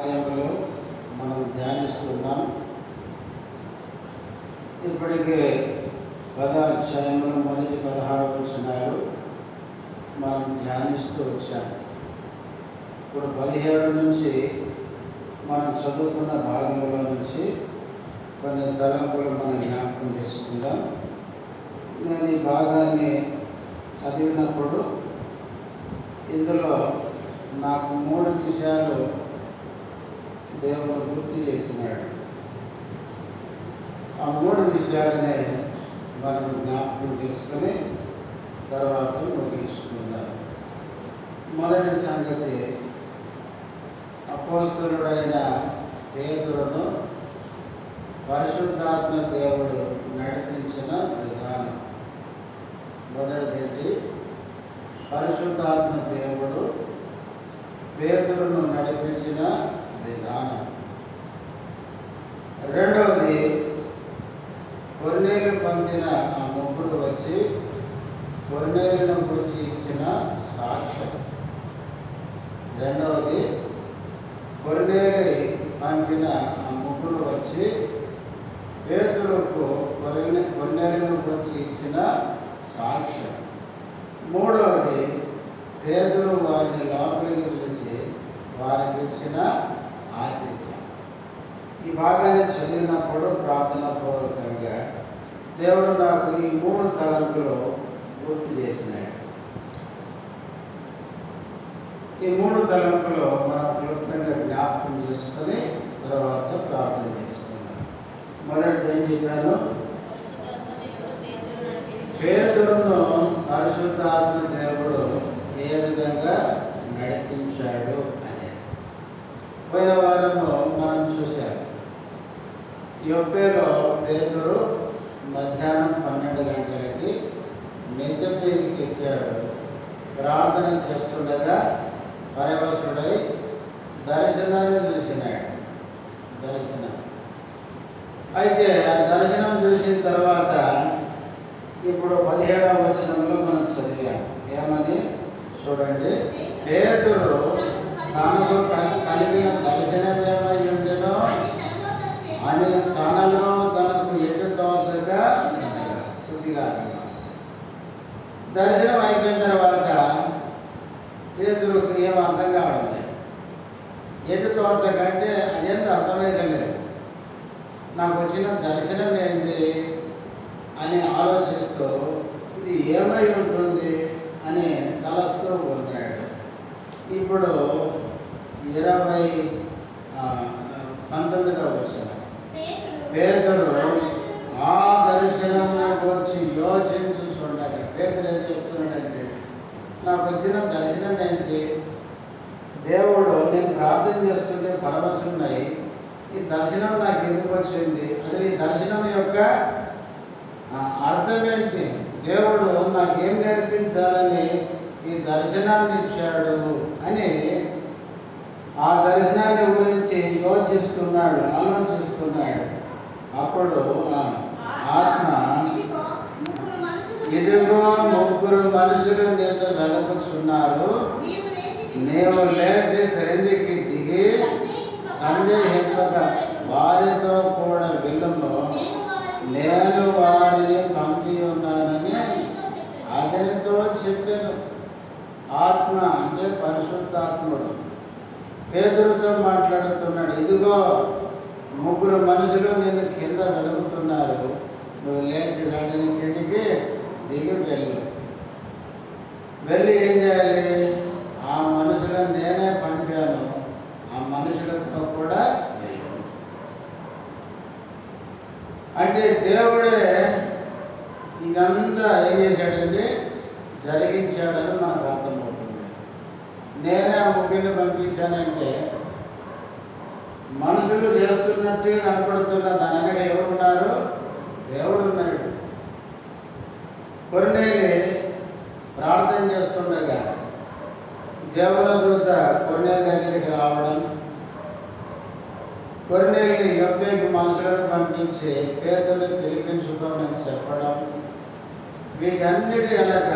కార్యములు మనం ధ్యానిస్తున్నాం. ఇప్పటికే 10వ అధ్యాయంలో మొదటి 16 వచనాలు మనం ధ్యానిస్తూ వచ్చాం. ఇప్పుడు 17 నుంచి మనం చదువుకున్న భాగంలో నుంచి కొన్ని తలంపులు మనం జ్ఞాపకం చేసుకుందాం. నేను ఈ భాగాన్ని చదివినప్పుడు ఇందులో నాకు 3 విషయాలు దేవుడు గుర్తు చేసినాడు. ఆ 3 విషయాలనే మనం జ్ఞాపకం చేసుకుని తర్వాత ముగించుకుందాం. మొదటి సంగతి, అపోస్తలుడైన పేతురును పరిశుద్ధాత్మ దేవుడు నడిపించిన విధానం. మొదటిది, పరిశుద్ధాత్మ దేవుడు పేతురును నడిపించిన విధానం. రెండవది, కొర్నేలు పంపిన ఆ ముగ్గురు వచ్చి కొర్నేలును గురించి ఇచ్చిన సాక్ష్యం. రెండవది, కొర్నేలు పంపిన ఆ ముగ్గురు వచ్చి పేతురుకు కొర్నేలును గురించి ఇచ్చిన సాక్ష్యం. మూడవది, పేతురు వారిని లోపలికి పిలిచి వారికి ఇచ్చిన ఆతిథ్యం. ఈ భాగాన్ని చదివినప్పుడు ప్రార్థనా పూర్వకంగా దేవుడు నాకు ఈ 3 తలంపులు గుర్తు చేసినాడు. ఈ 3 తలంపులు మనం క్లుప్తంగా జ్ఞాపకం చేసుకొని తర్వాత ప్రార్థన చేసుకుందాం. మొదటిది ఏం చెప్పాను? పేతురును పరిశుద్ధాత్మ దేవుడు ఏ విధంగా నడిపించాడు అనేది పోయిన వారంలో మనం చూసాం. యొప్పేలో పేతురు మధ్యాహ్నం 12 గంటలకి మిద్దె మీదకి ఎక్కాడు. ప్రార్థన చేస్తుండగా పరవశుడై దర్శనాన్ని చూసినాడు. దర్శనం అయితే ఆ దర్శనం చూసిన తర్వాత ఇప్పుడు 17వ వచనంలో మనం చదివాం. ఏమని చూడండి, పేతురు తనకు కలిగిన దర్శనమేమై ఉండెనో అని తనలో తనకు ఎటు తోచగా కొద్దిగా దర్శనం అయిపోయిన తర్వాత పేతురుకు ఏం అర్థం కావడం లేదు. ఎటు తోచక అంటే అదేంత అర్థమైతే లేదు. నాకు వచ్చిన దర్శనం ఏంటి అని ఆలోచిస్తూ ఇది ఏమై ఉంటుంది అని తలస్తూ ఉన్నాడు. ఇప్పుడు 19వ వచనం, పేతురు ఆ దర్శనం గురించి యోచించుచుండగా, పేతురు ఏం చేస్తున్నాడంటే నాకు వచ్చిన దర్శనం ఏంటి, దేవుడు నేను ప్రార్థన చేస్తుంటే పరవశున్నాయి, ఈ దర్శనం నాకు ఎందుకు వచ్చింది, అసలు ఈ దర్శనం యొక్క అర్థం ఏంటి, దేవుడు నాకేం నేర్పించాలని ఈ దర్శనాన్ని ఇచ్చాడు అని ఆ దర్శనాన్ని గురించి యోచిస్తున్నాడు, ఆలోచిస్తున్నాడు. అప్పుడు ఆత్మ, ఇదిగో 3 మనుషులు నిన్ను వెదకుచున్నారు, నీవు లేచి క్రిందికి దిగి సందేహింపక వారితో కూడా వెళ్ళుము, నేను వారిని పంపి ఉన్నానని అతనితో చెప్పాను. ఆత్మ అంటే పరిశుద్ధాత్ముడు పేతురుతో మాట్లాడుతున్నాడు. ఇదిగో 3 మనుషులు నిన్ను కింద వెలుగుతున్నారు, నువ్వు లేచి వెళ్ళని కిందికి దిగి వెళ్ళి ఏం చేయాలి, ఆ మనుషులను నేనే పంపాను, ఆ మనుషులతో కూడా వెళ్ళు. అంటే దేవుడే ఇదంతా ఏం చేశాడండి, జరిగించాడని మనకు అర్థమవుతుంది. నేనే ఆ ముగ్గురిని పంపించానంటే మనుషులు చేస్తున్నట్టు కనపడుతున్న దానిగా ఎవరున్నారు, దేవుడు ఉన్నాడు. కొర్నేలి ప్రార్థన చేస్తుండగా దేవదూత కొర్నేలి దగ్గరికి రావడం, కొర్నేలిని యొప్పేకి మనుషులను పంపించి పేతురుని పిలిపించుకోమని చెప్పడం, వీటన్నిటి వెనక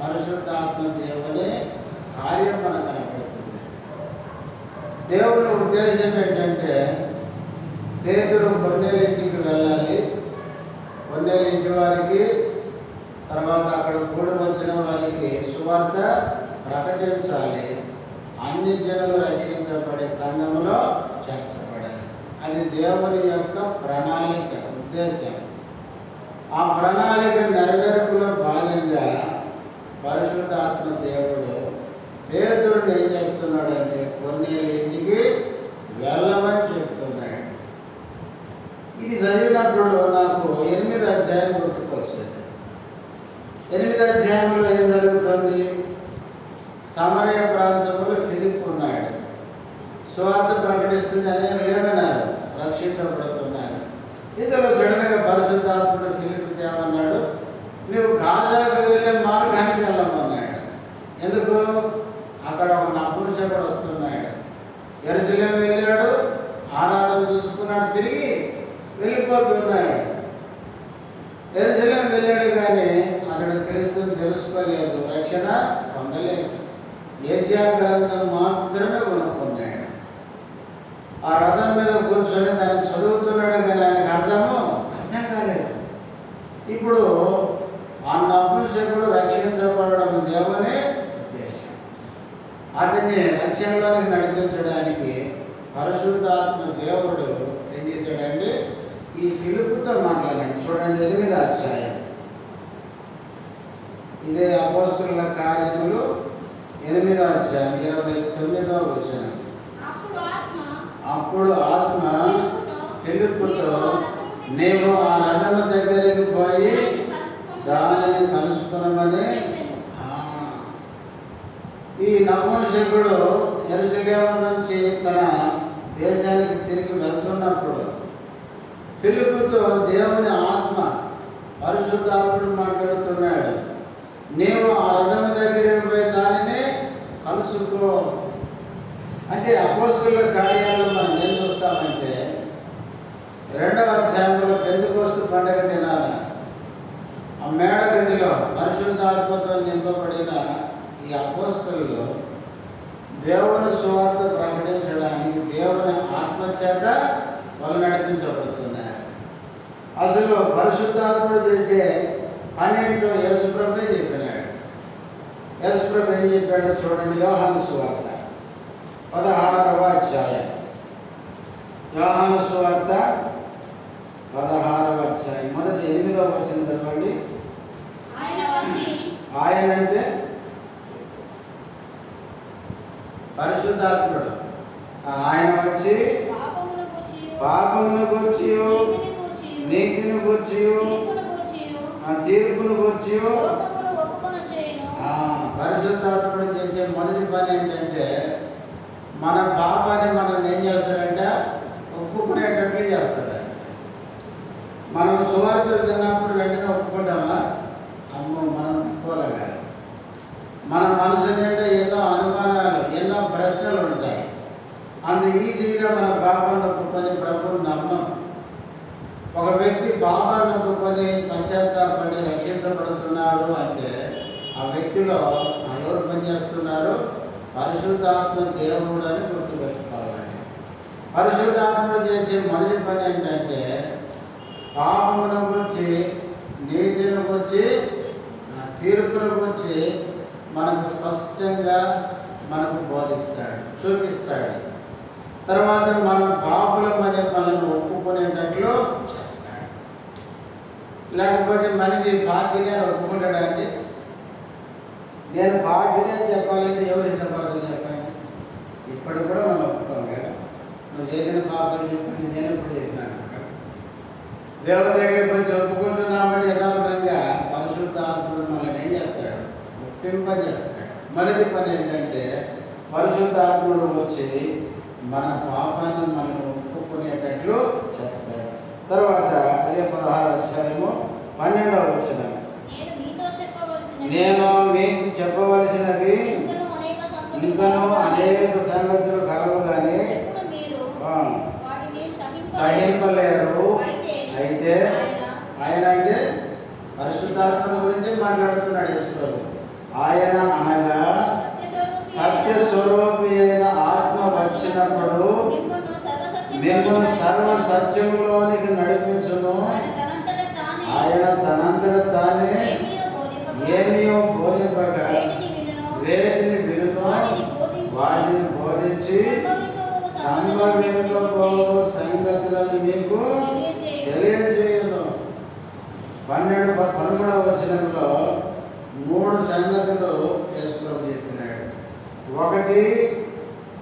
పరిశుద్ధాత్మ దేవుని కార్యం మనకు కనపడుతుంది. దేవుని ఉద్దేశం ఏంటంటే పేతురు కొన్నేళ్ళింటికి వెళ్ళాలి, కొన్నేళ్ళింటి వారికి, తర్వాత అక్కడ కూడి వచ్చిన వారికి సువార్త ప్రకటించాలి, అన్ని జనులు రక్షించబడే సంఘంలో చేర్చబడాలి. అది దేవుని యొక్క ప్రణాళిక, ఉద్దేశం. ఆ ప్రణాళిక నెరవేర్పులో భాగంగా పరిశుద్ధాత్మ దేవుడు పేతురుని ఏం చేస్తున్నాడంటే కొన్నేళ్ళింటికి వెళ్ళమని చెప్తున్నాడు. ఇది చదివినప్పుడు నాకు 8వ అధ్యాయం గుర్తుకొచ్చింది. 8వ అధ్యాయంలో ఏం జరుగుతుంది? సమరయ ప్రాంతంలో ఫిలిప్ ఉన్నాడు. సువార్త ప్రకటిస్తుంటే అనేక ఏమన్నారు? రక్షించబడుతున్నారు. ఇందులో సడన్గా పరిశుద్ధాత్ముడు ఫిలిప్ ఏమన్నాడు? నువ్వు గాజాకు వెళ్ళే మార్గానికి వెళ్ళమన్నాడు. ఎందుకు? అక్కడ ఒక నపుంసకుడు వస్తున్నాడు. యెరూషలేం వెళ్ళాడు, ఆరాధన చూసుకున్నాడు, తిరిగి వెళ్ళిపోతున్నాడు. యెరూషలేం వెళ్ళాడు కానీ అతడు క్రీస్తుని తెలుసుకోలేదు, రక్షణ పొందలేదు. యేషయా గ్రంథం మాత్రమే కొనుక్కున్నాడు. ఆ రథం మీద కూర్చొని దాన్ని చదువుతున్నాడు కానీ ఆయనకు అర్థం కాలేదు. ఇప్పుడు ఆ నపుంసకుడు రక్షించబడడం దేవుని ఉద్దేశం. అతన్ని రక్షణలోనికి నడిపించడానికి పరిశుద్ధాత్మ దేవుడు ఏం చేశాడండి? ఈ ఫిలిప్పుతో మాట్లాడండి. చూడండి 8వ అధ్యాయం. ఇదే అపోస్తలుల కార్యములు 8వ అధ్యాయం 29వ వచనం. అప్పుడు ఆత్మ ఫిలిప్పుతో, నీవు ఆ రథము దగ్గరికి పోయి దానిని కలుసుకున్నామని. ఈ నపుంసకుడు యెరూషలేము నుంచి తన దేశానికి తిరిగి వెళ్తున్నప్పుడు ఫిలిప్పుతో దేవుని ఆత్మ పరిశుద్ధాత్ముడు మాట్లాడుతున్నాడు. నీవు ఆ రథము దగ్గరికి పోయి దానిని కలుసుకో. అంటే అపోస్తలుల కార్యాల్లో మనం ఏం చూస్తామంటే 2వ అధ్యాయంలో పెంతెకోస్తు పండగ దినాన ఆ మేడగదిలో పరిశుద్ధాత్మతో నింపబడిన ఈ అపోస్తలులు దేవుని సువార్త ప్రకటించడానికి దేవుని ఆత్మచేత వాళ్ళు నడిపించబడుతున్నారు. అసలు పరిశుద్ధాత్ముడు చేసే పని ఏంటో యేసుప్రభువే చెప్పినాడు. యేసుప్రభు ఏం చెప్పాడో చూడండి. యోహాను సువార్త 16వ అధ్యాయం. యోహాను సువార్త 16వ అధ్యాయం మొదటి 8వ వచనం చదవండి. ఆయన అంటే పరిశుద్ధాత్ముడు. ఆయన వచ్చి పాపమును గూర్చి, నీతిని గూర్చి, తీర్పును గూర్చి. పరిశుద్ధాత్ముడు చేసే మొదటి పని ఏంటంటే మన పాపాన్ని మనం ఏం చేస్తాడంటే ఒప్పుకునేటట్లు చేస్తాడంటే. మనం సువార్త విన్నప్పుడు వెంటనే ఒప్పుకుంటామా? అమ్మో మనం తక్కువలాగా. మన మనసు నిండా ఎన్నో అనుమానాలు, ఎన్నో ప్రశ్నలు ఉంటాయి. అంత ఈజీగా మన పాపాన్ని ఒప్పుకొని ప్రభువుని నమ్మం. ఒక వ్యక్తి పాపాన్ని ఒప్పుకొని పశ్చాత్తాపడి రక్షించబడుతున్నాడు అంటే ఆ వ్యక్తిలో ఎవరు పనిచేస్తున్నారు? పరిశుద్ధాత్మ దేవుడు అని గుర్తుపెట్టుకోవాలి. పరిశుద్ధాత్ముడు చేసే మొదటి పని ఏంటంటే పాపమును గురించి, నీతిని గురించి, తీర్పును గురించి మనకు స్పష్టంగా మనకు బోధిస్తాడు, చూపిస్తాడు. తర్వాత మనం పాపులమని మనల్ని ఒప్పుకునేటట్లు చేస్తాడు. లేకపోతే మనిషి పాపిని అని ఒప్పుకుంటాడండి. నేను పాపిని అని చెప్పాలంటే ఎవరు ఇష్టపడదు చెప్పండి? ఇప్పుడు కూడా మనం ఒప్పుకోం కదా. నువ్వు చేసిన పాపాలు చెప్పి నేను ఎప్పుడు చేసినాను కదా. దేవుడి దగ్గరికి వచ్చి ఒప్పుకుంటున్నామని యథార్థంగా పరిశుద్ధాత్ముడు మనల్ని ఏం చేస్తాడు? ఒప్పింపజేస్తాడు. మొదటి పని ఏంటంటే పరిశుద్ధాత్ముడు వచ్చి మన పాపాన్ని మనం ఒప్పుకునేటట్లు చేస్తాడు. తర్వాత అదే 16వ అధ్యాయము 12వ వచనం. నేను మీకు చెప్పవలసినవి ఇంకనూ అనేక సంగతులు కలవు కానీ సహింపలేరు. అయితే ఆయన అంటే పరిశుద్ధాత్మ గురించి మాట్లాడుతున్నాడు యేసుప్రభు. ఆయన అనగా సత్య స్వరూపి అయిన ఆత్మ వచ్చిన వచ్చినప్పుడు మిమ్మల్ని సర్వ సత్యములోనికి నడిపించును. ఆయన తనంతట తానే ఏమియో బోధింపక వేటిని వినును వాటిని బోధించి సంభవింపబోవు సంగతులను మీకు తెలియజేయును. 11వ వచనంలో 3 సంగతులు యేసుప్రభు చెప్పినాడు. ఒకటి,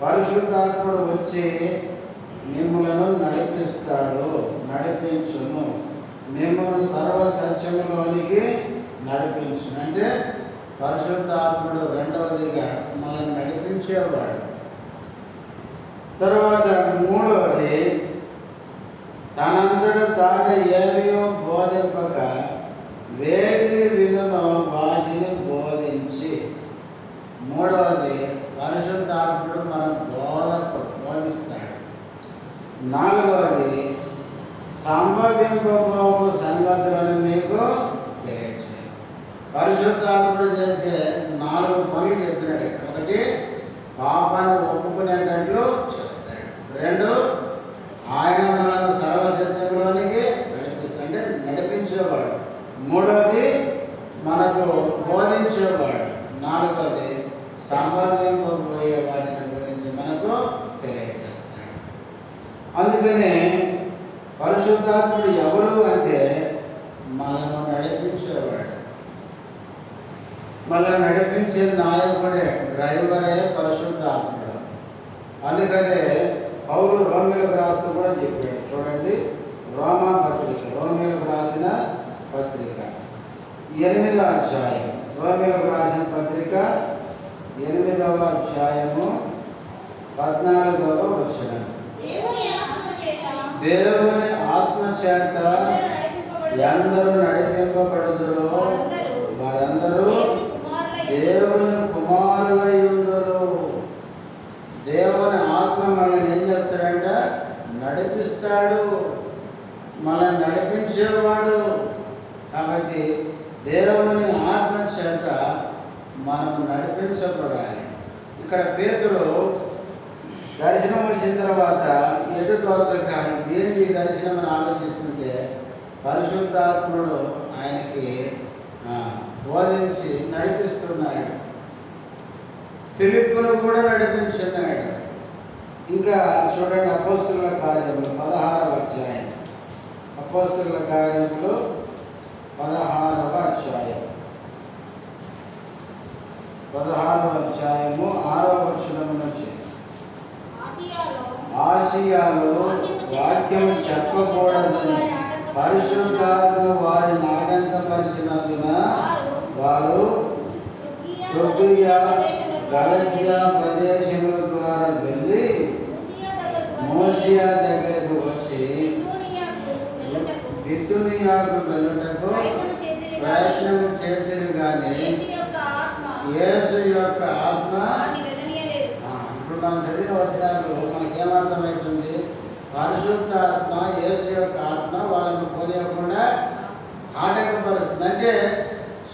పరిశుద్ధాత్ముడు వచ్చి మిమ్మలను నడిపిస్తాడు, నడిపించును, మిమ్మల్ని సర్వ సత్యములోనికి నడిపించును. అంటే పరిశుద్ధాత్ముడు రెండవదిగా మనల్ని నడిపించేవాడు. తర్వాత 3వది, తనంతట తానే ఏమియో బోధింపక వేటిని వినునో వాటిని బోధించి. 3వది, పరిశుద్ధాత్ముడు మన బోధిస్తాడు. 4వది, సంభవింపబోవు సంగతులను మీకు తెలియజేయాలి. పరిశుద్ధాత్ముడు చేసే 4 పనులు చెప్తున్నాడు. ఒకటి, పాపాన్ని ఒప్పుకునేటట్లు చేస్తాడు. 2, ఆయన మనల్ని సర్వసత్యంలోనికి నడిపిస్తాడు, అంటే నడిపించేవాడు. 3వది, మనకు బోధించేవాడు. 4వది, సంభవింపబోయే వాటిని గురించి మనకు తెలియజేస్తాడు. అందుకనే పరిశుద్ధాత్ముడు ఎవరు అంటే మనల్ని నడిపించేవాడు. మనల్ని నడిపించే నాయకుడే, డ్రైవరే పరిశుద్ధాత్ముడు. అందుకనే పౌలు రోమీయులకు రాస్తూ కూడా చెప్పాడు. చూడండి, రోమీయులకు రాసిన పత్రిక 8వ అధ్యాయం, రోమీయులకు రాసిన పత్రిక 8వ అధ్యాయము 14వ వచనం. దేవుని ఆత్మ చేత ఎందరూ నడిపింపబడుదురో వారందరూ దేవుని కుమారులై ఉందురు. దేవుని ఆత్మ మనల్ని ఏం చేస్తాడంట? నడిపిస్తాడు, మనల్ని నడిపించేవాడు. కాబట్టి దేవుని ఆత్మ చేత మనం నడిపించబడాలి. ఇక్కడ పేతురు దర్శనం వచ్చిన తర్వాత ఎటు తోచక ఏంటి దర్శనం అని ఆలోచిస్తుంటే పరిశుద్ధాత్ముడు ఆయనకి బోధించి నడిపిస్తున్నాడు. ఫిలిప్పును కూడా నడిపించున్నాడు. ఇంకా చూడండి, అపోస్తుల కార్యములు 16వ అధ్యాయం, అపోస్తుల కార్యములు 16వ అధ్యాయం 6వ వచనం నుంచి. ఆసియాలో వాక్యం చెప్పకూడదని పరిశుద్ధాత్మ వారిని ఆటంకపరిచినందున వారు తుర్కియా, గలతియా ప్రదేశముల ద్వారా వెళ్ళి మోసియా దగ్గరకు వచ్చి బితునియాకు వెళ్ళుటకు ప్రయత్నం చేసిరు. కానీ యేసు యొక్క ఆత్మ, ఇప్పుడు మనం చదివిన వచనాలు మనకేమర్థమవుతుంది? పరిశుద్ధాత్మ, యేసు యొక్క ఆత్మ వాళ్ళని పోనీయకుండా ఆటంకపరుస్తుంది. అంటే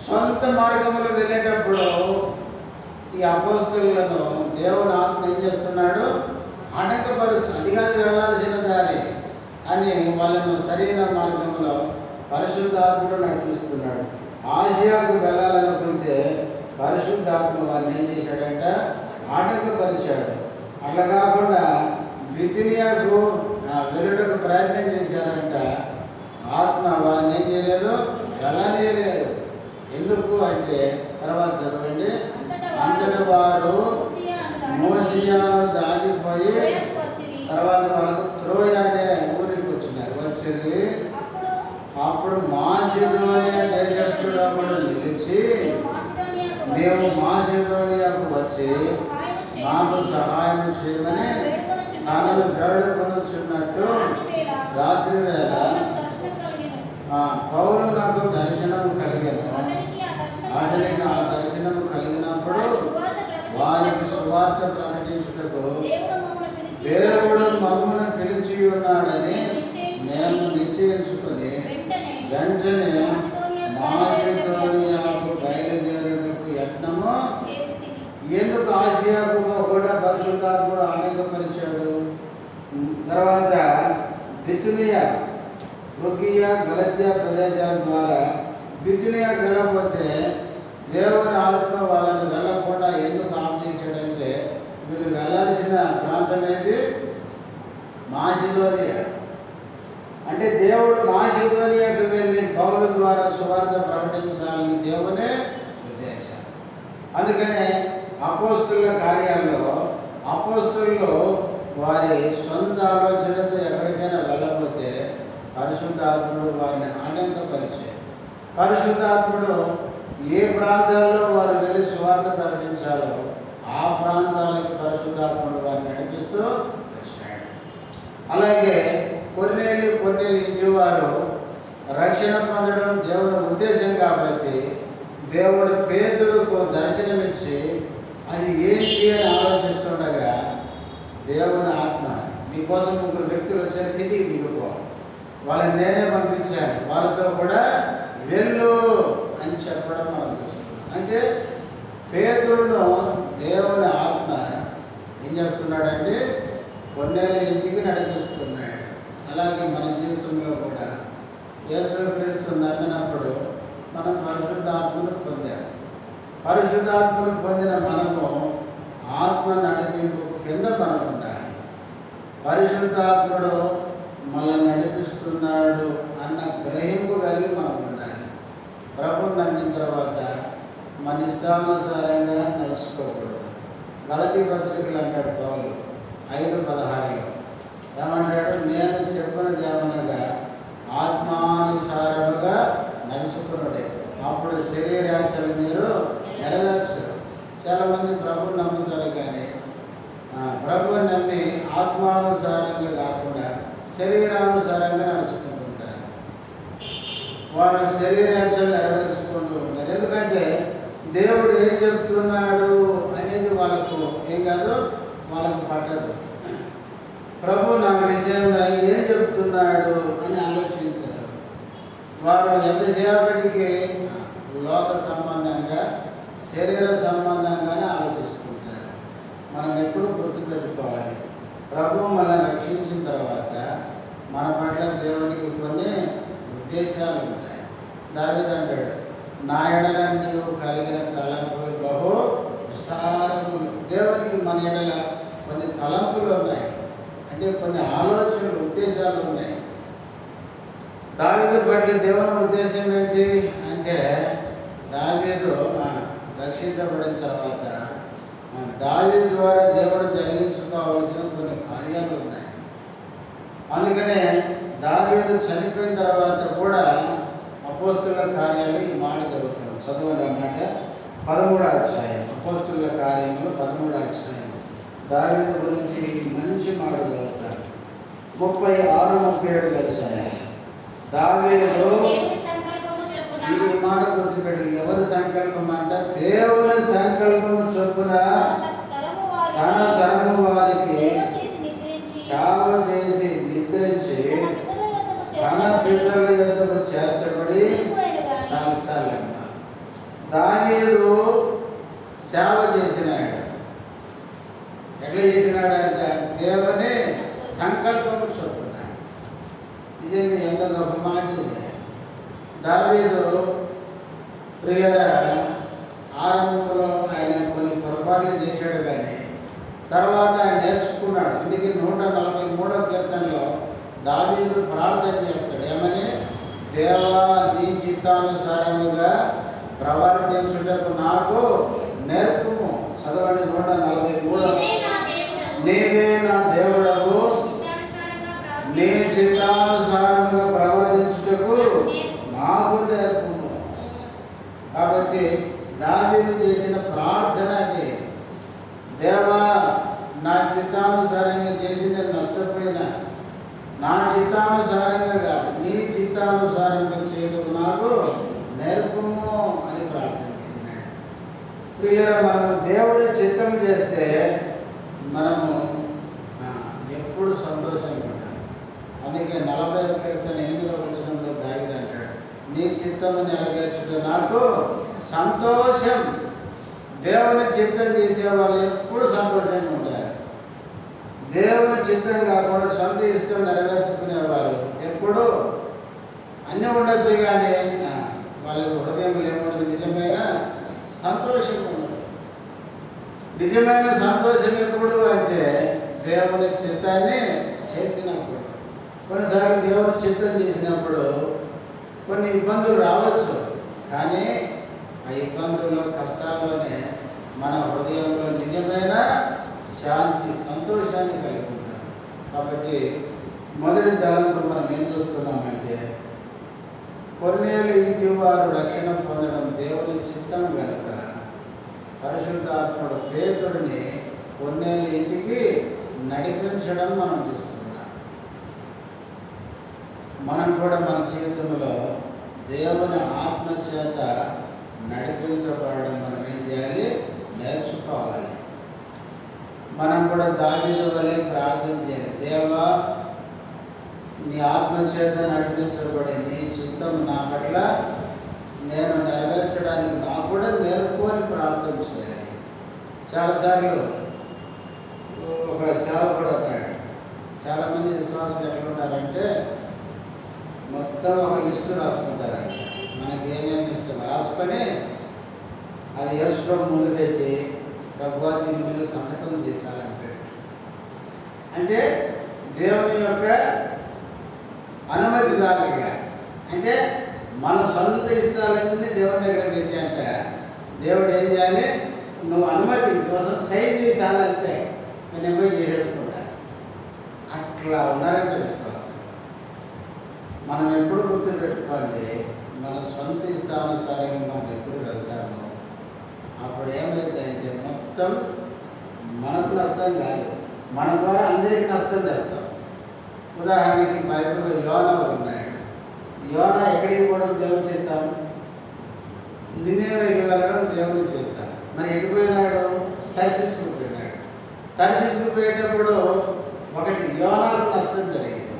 సొంత మార్గంలో వెళ్ళేటప్పుడు ఈ అపోస్తలులను దేవుని ఆత్మ ఏం చేస్తున్నాడు? ఆటంకపరుస్తుంది. అది కాదు వెళ్ళాల్సిన దారి అని వాళ్ళను సరైన మార్గంలో పరిశుద్ధాత్ముడు నడిపిస్తున్నాడు. ఆసియాకు వెళ్ళాలనుకుంటే పరిశుద్ధాత్మ వారిని ఏం చేశాడంట? ఆటంకపరిచాడు. అట్లా కాకుండా బితునియాకు వెళ్ళటకు ప్రయత్నం చేశారంట. ఆత్మ వారిని ఏం చేయలేదు? వెళ్ళనీయలేదు. ఎందుకు అంటే తర్వాత చదవండి, అంతటి వారు మోసియాను దాటిపోయి తర్వాత వాళ్ళకు త్రోయ అనే ఊరికి వచ్చినారు. వచ్చి అప్పుడు మాసిదోనియా దేశస్థుడు అప్పుడు నిలిచి, మేము మాసిదోనియాకు వచ్చి మాకు సహాయం చేయమని తనను వేడుకొనుచున్నట్టు రాత్రి వేళ పౌలు నాకు దర్శనం కలిగాను. అతనికి ఆ దర్శనం కలిగినప్పుడు వారికి సువార్త ప్రకటించుటకు దేవుడు మమ్మల్ని పిలిచి ఉన్నాడని మేము నిశ్చయించుకొని వెంటనే మాసిదోనియాకు బయలుదేరుటకు యత్నము. ఎందుకు ఆసియాకు కూడా పరిశుద్ధాత్ముడు ఆటంకపరిచాడు? తర్వాత బితునియా, రుకియా, గలత్యా ప్రదేశాల ద్వారా బితునియా వెళ్ళకపోతే దేవుని ఆత్మ వాళ్ళని వెళ్ళకుండా ఎందుకు ఆఫ్ చేశాడంటే వీళ్ళు వెళ్ళాల్సిన ప్రాంతం ఏది? మాసిదోనియా. అంటే దేవుడు మాసిదోనియాకు వెళ్ళి పౌలు ద్వారా సువార్త ప్రకటించాలని దేవునే ఉద్దేశం. అందుకనే అపోస్తుల కార్యాల్లో అపోస్తులు వారి సొంత ఆలోచనతో ఎక్కడికైనా వెళ్ళకపోతే పరిశుద్ధాత్ముడు వారిని ఆటంకపరిచే, పరిశుద్ధాత్ముడు ఏ ప్రాంతాల్లో వారు వెళ్ళి సువార్త ప్రకటించాలో ఆ ప్రాంతాలకు పరిశుద్ధాత్ముడు వారిని నడిపిస్తూ వచ్చాడు. అలాగే కొన్నేళ్ళు ఇంటి వారు రక్షణ పొందడం దేవుని ఉద్దేశం కాబట్టి దేవుడు పేతురుకు దర్శనమిచ్చి అది ఏంటి అని ఆలోచిస్తుండగా దేవుని ఆత్మ మీకోసం 3 వ్యక్తులు వచ్చారు, కిందికి దిగిపో, వాళ్ళని నేనే పంపించాను, వాళ్ళతో కూడా వెళ్ళు అని చెప్పడం మనం చూస్తున్నాం. అంటే పేతురును దేవుని ఆత్మ ఏం చేస్తున్నాడంటే కొన్నేళ్ళ ఇంటికి నడిపిస్తున్నాడు. అలాగే మన జీవితంలో కూడా యేసుక్రీస్తు నమ్మినప్పుడు మనం పరిశుద్ధాత్మను పొందాం. పరిశుద్ధాత్మను పొందిన మనము ఆత్మ నడిపింపు కింద మనం ఉండాలి. పరిశుద్ధాత్ముడు మనల్ని నడిపిస్తున్నాడు అన్న గ్రహింపు కలిగి మనం ఉండాలి. ప్రభువుని నమ్మిన తర్వాత మన ఇష్టానుసారంగా నడుచుకోకూడదు. గలతీ పత్రికలు అంటాడు పౌలు 5:16 ఏమంటాడు? నేను చెప్పినది ఏమనగా ఆత్మానుసారముగా నడుచుకున్నాడే, అప్పుడు శరీరాంశాలు మీరు నెరవేర్చరు. చాలామంది ప్రభువుని నమ్ముతారు కానీ ప్రభువుని నమ్మి ఆత్మానుసారంగా కాకుండా శరీరానుసారంగా నడుచుకుంటుంటారు. వారు శరీరాంశాలు నెరవేర్చుకుంటూ ఉంటారు. ఎందుకంటే దేవుడు ఏం చెప్తున్నాడు అనేది వాళ్ళకు ఏం కాదు, వాళ్ళకు పట్టదు. ప్రభు నా విషయంలో ఏం చెప్తున్నాడు అని ఆలోచించారు. వారు ఎంతసేపటికి లోక సంబంధంగా శరీర సంబంధంగానే ఆలోచిస్తుంటారు. మనం ఎప్పుడు గుర్తుపెట్టుకోవాలి, ప్రభు మనల్ని రక్షించిన తర్వాత మన పట్ల దేవునికి కొన్ని ఉద్దేశాలు ఉంటాయి. దావీదు అంటాడు, నా ఎడల నీవు కలిగిన తలంపులు బహు విస్తారములు. దేవునికి మన ఎడల కొన్ని తలంపులు ఉన్నాయి, అంటే కొన్ని ఆలోచనలు ఉద్దేశాలు ఉన్నాయి. దావీదు పట్ల దేవుని ఉద్దేశం ఏంటి అంటే దావీదు రక్షించబడిన తర్వాత దావీదు ద్వారా దేవుడు జరిగించుకోవాల్సిన కొన్ని కార్యాలు ఉన్నాయి. అందుకనే దావీదు చనిపోయిన తర్వాత కూడా అపోస్తుల కార్యాలు ఈ మాట చదువుతాం. చదవండి అన్నమాట. 13వ అధ్యాయం అపోస్తుల కార్యములు 13వ అధ్యాయం దావీదు గురించి మంచి మాట చదువుతారు. 36-37 కలిసాయి. దావీదు ఈ మాట గుర్తుపెట్టి, ఎవరి సంకల్పం అంట? దేవుని సంకల్పము చొప్పున తన తరము వారికి సేవ చేసి నిద్రించి తన పితరుల యొద్దకు చేర్చబడి చాలమ్మ. దావీదు సేవ చేసినాడు. ఎట్లా చేసినాడంటే దేవుని సంకల్పము చొప్పున. నిజంగా ఎంత గొప్ప మాట ఇది. దావీదు ప్రియులారా, ఆరంభంలో ఆయన కొన్ని పొరపాట్లు చేశాడు కానీ తర్వాత ఆయన నేర్చుకున్నాడు. అందుకే 143వ కీర్తనలో దావీదు ప్రార్థన చేస్తాడు. ఏమని? దేవా, నీ చిత్తానుసారముగా ప్రవర్తించుటకు నాకు నేర్పుము. చదవండి 143. నీవే నా దేవుడవు, నీ చిత్తానుసారముగా ప్రవర్తించుటకు నాకు నేర్పుము. కాబట్టి దావీదు చేసిన ప్రార్థన అది. దేవా, నా చిత్తానుసారంగా చేసి నేను నష్టపోయినా, నా చిత్తానుసారంగా కాదు నీ చిత్తానుసారంగా చేయడం నాకు నేర్పుము అని ప్రార్థన చేసినాడు. ప్రియులారా, మనము దేవుడి చిత్తం చేస్తే మనము ఎప్పుడు సంతోషంగా ఉంటాం. అందుకే 40వ కీర్తన 8వ వచనంలో దావీదు అంటాడు, నీ చిత్తము నెరవేర్చుట నాకు సంతోషం. దేవుని చిత్తం చేసే వాళ్ళు ఎప్పుడు సంతోషంగా ఉంటారు. దేవుని చిత్తం కాకుండా సొంత ఉండొచ్చు కానీ వాళ్ళ హృదయంలో ఏముంటుంది? నిజమైన సంతోషం ఉండదు. నిజమైన సంతోషం ఎప్పుడు అంటే దేవుని చిత్తాన్ని చేసినప్పుడు. కొన్నిసార్లు దేవుని చిత్తం చేసినప్పుడు కొన్ని ఇబ్బందులు రావచ్చు, కానీ ఆ ఇబ్బందుల్లో కష్టాల్లోనే మన హృదయంలో నిజమైన శాంతి సంతోషాన్ని కలిగి ఉంటాం. కాబట్టి మొదటి తలంపు మనం ఏం చూస్తున్నామంటే కొర్నేలు ఇంటి వారు రక్షణ పొందడం దేవుని చిత్తం కనుక పరిశుద్ధాత్ముడు పేతుడిని కొర్నేలు ఇంటికి నడిపించడం మనం చూస్తున్నాం. మనం కూడా మన జీవితంలో దేవుని ఆత్మ చేత నడిపించబడడం మనం ఏం చేయాలి? నేర్చుకోవాలి. మనం కూడా దావీదు వలె ప్రార్థన చేయాలి. దేవా, నీ ఆత్మ చేత నడిపించబడి నీ చిత్తం నా పట్ల నేను నెరవేర్చడానికి నాకు కూడా నేర్పుకొని ప్రార్థన చేయాలి. చాలాసార్లు ఒక సేవకుడు అన్నాడు, చాలామంది విశ్వాసులు ఎట్లుంటారంటే మొత్తం ఒక లిస్టు రాసుకుంటారంట. మనకి ఏమేమి ఇష్టం రాసుకొని అది యేసు ముందు పెట్టి ప్రభువా దీని మీద సంతకం చేశారంటే, అంటే దేవుని యొక్క అనుమతి చాలుగా. అంటే మన సొంత ఇష్టాలన్నీ దేవుని దగ్గర పెట్టాయంట. దేవుడు ఏం చేయాలి? నువ్వు అనుమతి కోసం సైన్ చేసాలంతే, నేను పోయి చేసేసుకుంటా. అట్లా ఉన్నారంటే విశ్వాసం. మనం ఎప్పుడు గుర్తుపెట్టుకోండి, మన సొంత ఇష్టానుసారంగా మనం ఎప్పుడు వెళ్తామో అప్పుడు ఏమవుతాయంటే మొత్తం మనకు నష్టం కాదు, మన ద్వారా అందరికీ నష్టం తెస్తాం. ఉదాహరణకి బైబిల్లో యోనా ఉన్నాడు. యోనా ఎక్కడికి పోవడం దేవుని చిత్తం? నినివేకి వెళ్ళడం దేవుని చిత్తం. మరి ఎటుపోయినాడు? తర్షీసుకు పోయినాడు. తర్షీసుకు పోయేటప్పుడు ఒకటి యోనాకు నష్టం జరిగింది.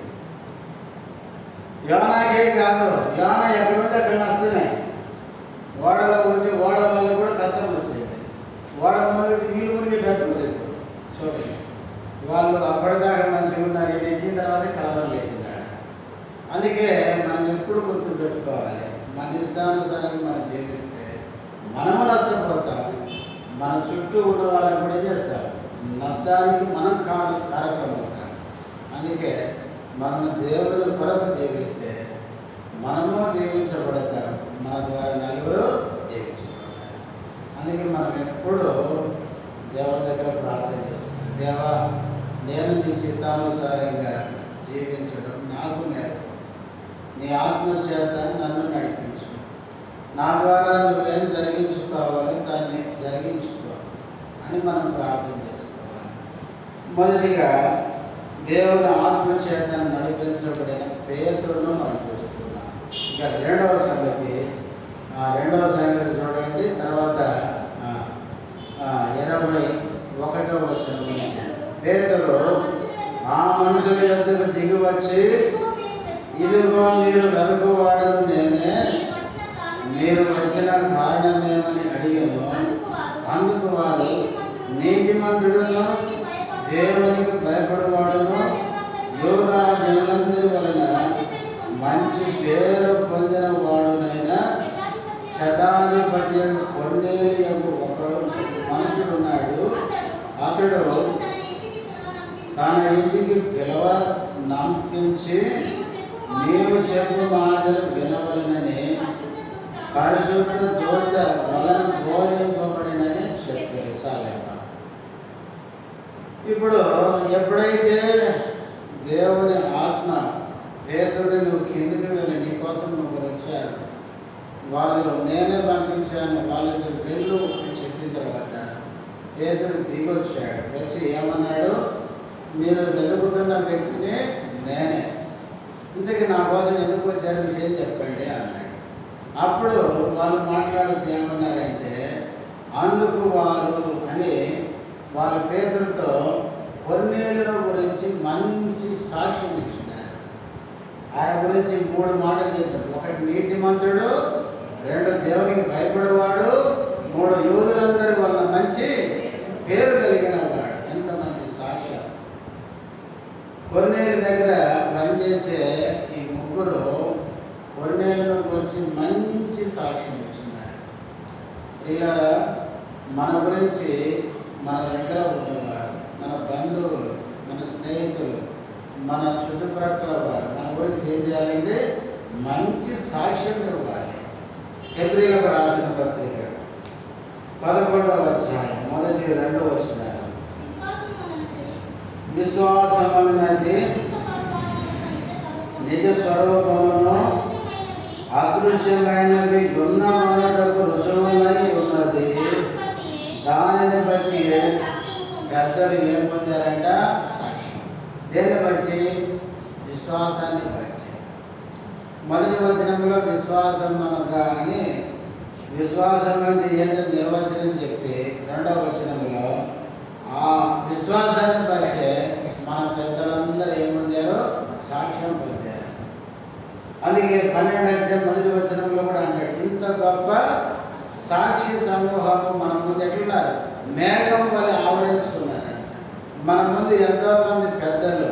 యోనాకే కాదు, యోనా ఎక్కడుంటే అక్కడ నష్టమే. ఓడలో ఉంటే ఓడ వల్ల కూడా కష్టం వచ్చేది. ఓడ మునిగి నీళ్ళు మునిగేటట్టు లేదు. చూడండి, వాళ్ళు అప్పటిదాకా మంచిగా ఉన్నారు, ఇది ఎక్కిన తర్వాత కలవరం లేచిందాడు. అందుకే మనం ఎప్పుడు గుర్తుపెట్టుకోవాలి, మన ఇష్టానుసారంగా మనం జీవిస్తే మనము నష్టపోతాం, మన చుట్టూ ఉన్న వాళ్ళని కూడా చేస్తాం, నష్టానికి మనం కారకం అవుతాం. అందుకే మనం దేవుని కొరకు జీవిస్తే మనము దీవించబడతాం, మన ద్వారా నలుగురు దీవించబడతారు. అందుకే మనం ఎప్పుడు దేవుని దగ్గర ప్రార్థన చేసుకుంటాం. దేవా, నేను నీ చిత్తానుసారంగా జీవించడం నాకు నేర్పు, నీ ఆత్మ చేత నన్ను నడిపించు, నా ద్వారా నువ్వేం జరిగించుకోవాలి దాన్ని జరిగించుకో అని మనం ప్రార్థన చేసుకోవాలి. మొదటిగా దేవుని ఆత్మ చేత నడిపించబడిన పేతురును మనం చూస్తున్నాం. ఇక రెండవ సంగతి చూడండి. తర్వాత 21వ వచనం, పేతురు ఆ మనుషుల యొద్దకు దిగి వచ్చి, ఇదిగో మీరు వెదకువాడను నేనే, మీరు వచ్చిన కారణమేమని అడిగాను. అందుకు వారు, నీతిమంతుడును దేవునికి భయపడేవాడును యూదా జనులందరి వలన మంచి పేరు పొందిన వాడునైన శతాధిపతి కొర్నేలియు ఒకడు మనుషుడున్నాడు. అతడు తన ఇంటికి నంపించి నీవు చెప్పు మాటలు వినవలనని పరిశుద్ధ దూత వలన బోధింపబడినని చెప్పారు. చాలా. ఇప్పుడు ఎప్పుడైతే దేవుని ఆత్మ పేతురుని నువ్వు కిందికి వెళ్ళి నీకోసం నువ్వు వచ్చారు, వాళ్ళు నేనే పంపించాను వాళ్ళతో వెళ్ళు అని చెప్పిన తర్వాత పేతురు దిగొచ్చాడు. వచ్చి ఏమన్నాడు? మీరు వెతుకుతున్న వ్యక్తిని నేనే, ఇంతకీ నా కోసం ఎందుకు వచ్చారు విషయం చెప్పండి అన్నాడు. అప్పుడు వాళ్ళు మాట్లాడుతూ ఏమన్నారంటే, అందుకు వారు అని వాళ్ళ పేతులతో కొర్నేలు గురించి మంచి సాక్ష్యం ఇచ్చినారు. ఆయన గురించి 3 మాటలు చెప్పారు. 1 నీతిమంతుడు, 2 దేవునికి భయపడేవాడు, 3 యూదులందరి వల్ల మంచి పేరు కలిగిన వాడు. ఎంత మంచి సాక్ష్యం! కొర్నేలు దగ్గర పనిచేసే ఈ 3 కొన్నేళ్ళను గురించి మంచి సాక్ష్యం ఇచ్చినారు. ప్రియులారా, మన గురించి మన దగ్గర ఉన్నవారు, మన బంధువులు, మన స్నేహితులు, మన చుట్టుప్రక్కల వారు మన గురించి ఏం చేయాలంటే మంచి సాక్ష్యం ఇవ్వాలి. హెబ్రీయులకు రాసిన పత్రిక 11వ అధ్యాయం 1-2 వచనాలు. విశ్వాసమన్నది నిజ స్వరూపమును అదృశ్యమైనవి ఉన్నమనటకు రుజువులై ఉన్నది. దానిని బట్టి పెద్దలు ఏం పొందారంట? సాక్ష్యం. దేన్ని బట్టి? విశ్వాసాన్ని బట్టి. మొదటి వచనంలో విశ్వాసం అనగా అని విశ్వాసం అంటే ఏంటో నిర్వచనం చెప్పి, రెండవ వచనంలో ఆ విశ్వాసాన్ని బట్టి మన పెద్దలందరూ ఏం పొందారో? సాక్ష్యం పొందారు. అందుకే 12వ అధ్యాయం మొదటి వచనంలో కూడా అంటాడు, ఇంత గొప్ప సాక్షి సమూహము మన ముందు ఎట్లున్నారు? మేఘం వల్ల ఆవరించుకున్నారంట. మన ముందు ఎంతోమంది పెద్దలు,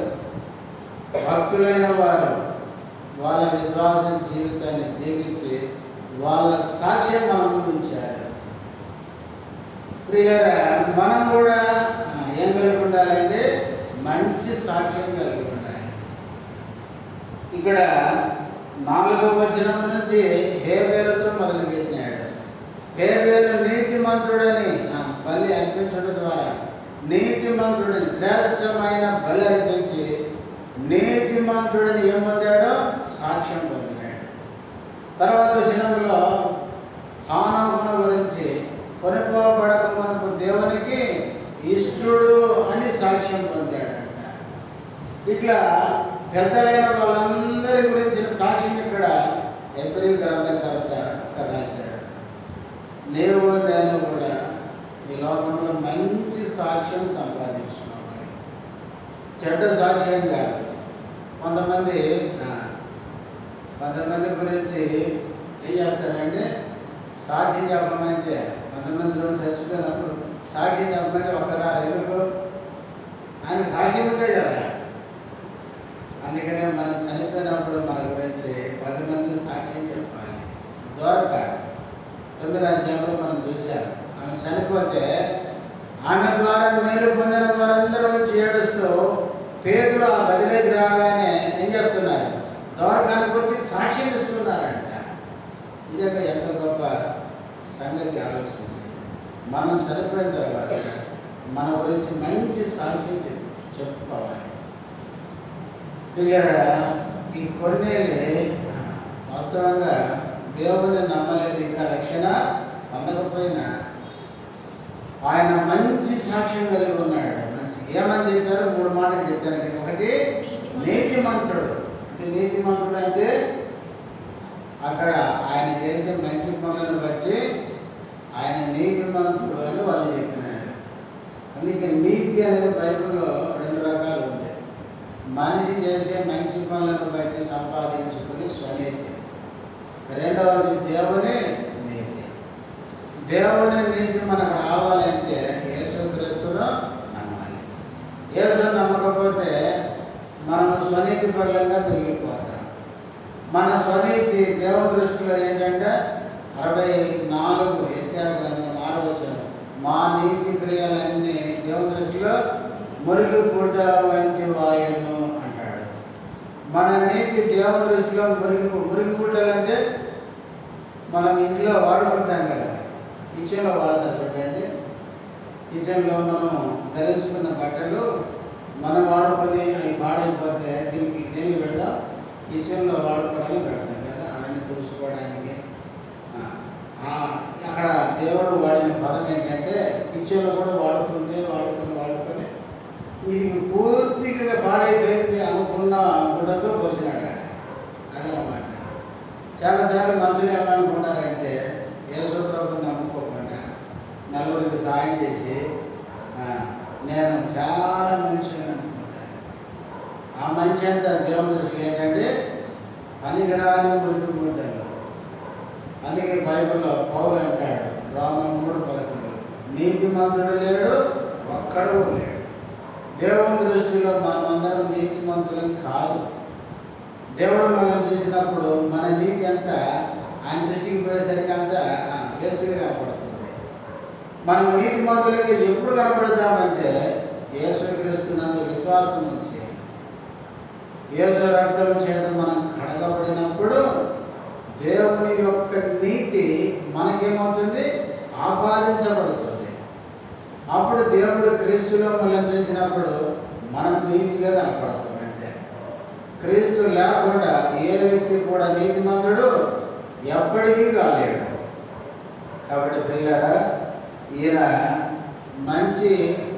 భక్తులైన వారు వాళ్ళ విశ్వాస జీవితాన్ని జీవించి వాళ్ళ సాక్ష్యం మన ముందు ఉంచారు. ప్రియులారా, మనం కూడా ఏం కలిగి ఉండాలంటే మంచి సాక్ష్యం కలిగి ఉండాలి. ఇక్కడ 4వ వచనం నుంచి హేబేలుతో మొదలుపెట్టినాడు. హేబేలు నీతిమంతుడని బలి అర్పించడం ద్వారా నీతిమంతుడని శ్రేష్టమైన బలి అర్పించి నీతిమంతుడని ఏం పొందాడో? సాక్ష్యం పొందినాడు. తర్వాత వచనంలో హానోకును గురించి కొనుక్కోబడక మనకు దేవునికి ఇష్టడు అని సాక్ష్యం పొందాడంట. ఇట్లా పెద్దలైన వాళ్ళందరి గురించిన సాక్ష్యం ఇక్కడ హెబ్రీ గ్రంథకర్త రాశాడు. నేను కూడా ఈ లోకంలో మంచి సాక్ష్యం సంపాదించుకోవాలి. చెడ్డ సాక్ష్యం కాదు. కొంతమంది గురించి ఏం చేస్తారంటే సాక్ష్యం చెప్పమంటే, కొంతమంది చచ్చిపోయినప్పుడు సాక్ష్యం చెప్పమంటే ఒక్కరా ఎందుకు? ఆయన సాక్ష్యం ఉంటే కదా. అందుకనే మనం చనిపోయినప్పుడు మన గురించి 10 మంది సాక్ష్యం చెప్పాలి. దొరక 9వ అధ్యాయంలో మనం చూసాం. ఆమె చనిపోతే ఆమె ద్వారా మేలు పొందిన వారందరూ వచ్చి ఏడుస్తూ పేతురు ఆ గదిలోకి రాగానే ఏం చేస్తున్నారు? దొరకానికి వచ్చి సాక్ష్యం ఇస్తున్నారంట. నిజంగా ఎంత గొప్ప సంగతి ఆలోచించింది. మనం చనిపోయిన తర్వాత మన గురించి మంచి సాక్ష్యం చెప్పుకోవాలి. పిల్లరా, ఈ కొన్నేళ్ళే వాస్తవంగా దేవుని నమ్మలేదు, ఇంకా రక్షణ పొందకపోయినా ఆయన మంచి సాక్ష్యం కలిగి ఉన్నాడు. మంచి ఏమని చెప్పారు? 3 మాటలు చెప్పారు. ఒకటి నీతిమంతుడు. అంటే నీతిమంతుడు అంటే అక్కడ ఆయన చేసే మంచి పనులను బట్టి ఆయన నీతిమంతుడు అని వాళ్ళు చెప్పినారు. అందుకే నీతి అనేది బైబిల్లో 2 రకాలు ఉంటాయి. మనిషి చేసే మంచి పనులను బట్టి సంపాదించుకుని స్వనీతి, రెండవది దేవుని నీతి. దేవుని నీతి మనకు రావాలంటే యేసుక్రీస్తును నమ్మాలి. యేసును నమ్మకపోతే మనం స్వనీతి పరులంగా మిగిలిపోతాం. మన స్వనీతి దేవుని దృష్టిలో ఏంటంటే 64 యెషయా గ్రంథం 6వ వచనం, మా నీతి క్రియలన్నీ దేవుని దృష్టిలో మురికి గుడ్డల వంటి వాయును అంటాడు. మన నీతి దేవుని దృష్టిలో మురికి గుడ్డలు అంటే మనం ఇంట్లో వాడుకుంటాం కదా, కిచెన్లో వాడతారు చూడండి. కిచెన్లో మనం ధరించుకున్న బట్టలు మనం వాడుకొని అవి పాడైపోతే దేనికి పెడదాం? కిచెన్లో వాడుకోవడానికి పెడతాం కదా, అవన్నీ తుడుచుకోవడానికి. అక్కడ దేవుడు వాడిన పదం ఏంటంటే కిచెన్లో కూడా వాడుకొని ఇది పూర్తిగా పాడైపోయింది అనుకున్న గుడ్డతో పోసినాడు. అదనమాట. చాలాసార్లు మనుషులు ఏమనుకుంటారంటే యేసు ప్రభువుని నమ్ముకోకుండా నలుగురికి సాయం చేసి నేను చాలా మంచిగా అనుకుంటాను. ఆ మంచి అంతా దేవుని దృష్టిలో ఏంటంటే పనికిరాని మురికి గుడ్డలు. అందుకే బైబిల్లో పౌలు అంటాడు రోమన్ 3:11, నీతిమంతుడు లేడు, ఒక్కడు లేడు. దేవుని దృష్టిలో మనమందరం నీతిమంతులం కాదు. దేవుడు మనం చూసినప్పుడు మన నీతి అంతా ఆయన దృష్టికి పోయేసరికి అంతా వేస్ట్గా కనపడుతుంది. మనం నీతి మంతులకి ఎప్పుడు కనపడతామంటే యేసుక్రీస్తునందు విశ్వాసం నుంచి యేసు రక్తం చేత మనం కడగబడినప్పుడు దేవుని యొక్క నీతి మనకేమవుతుంది, ఆపాదించబడుతుంది. అప్పుడు దేవుడు క్రీస్తులో మనం చూసినప్పుడు మనం నీతిగా కనపడతాం. అంతే. క్రీస్తు లేకుండా ఏ వ్యక్తి కూడా నీతిమంతుడు ఎప్పటికీ కాలేడు. కాబట్టి ప్రియులారా, ఈయన మంచి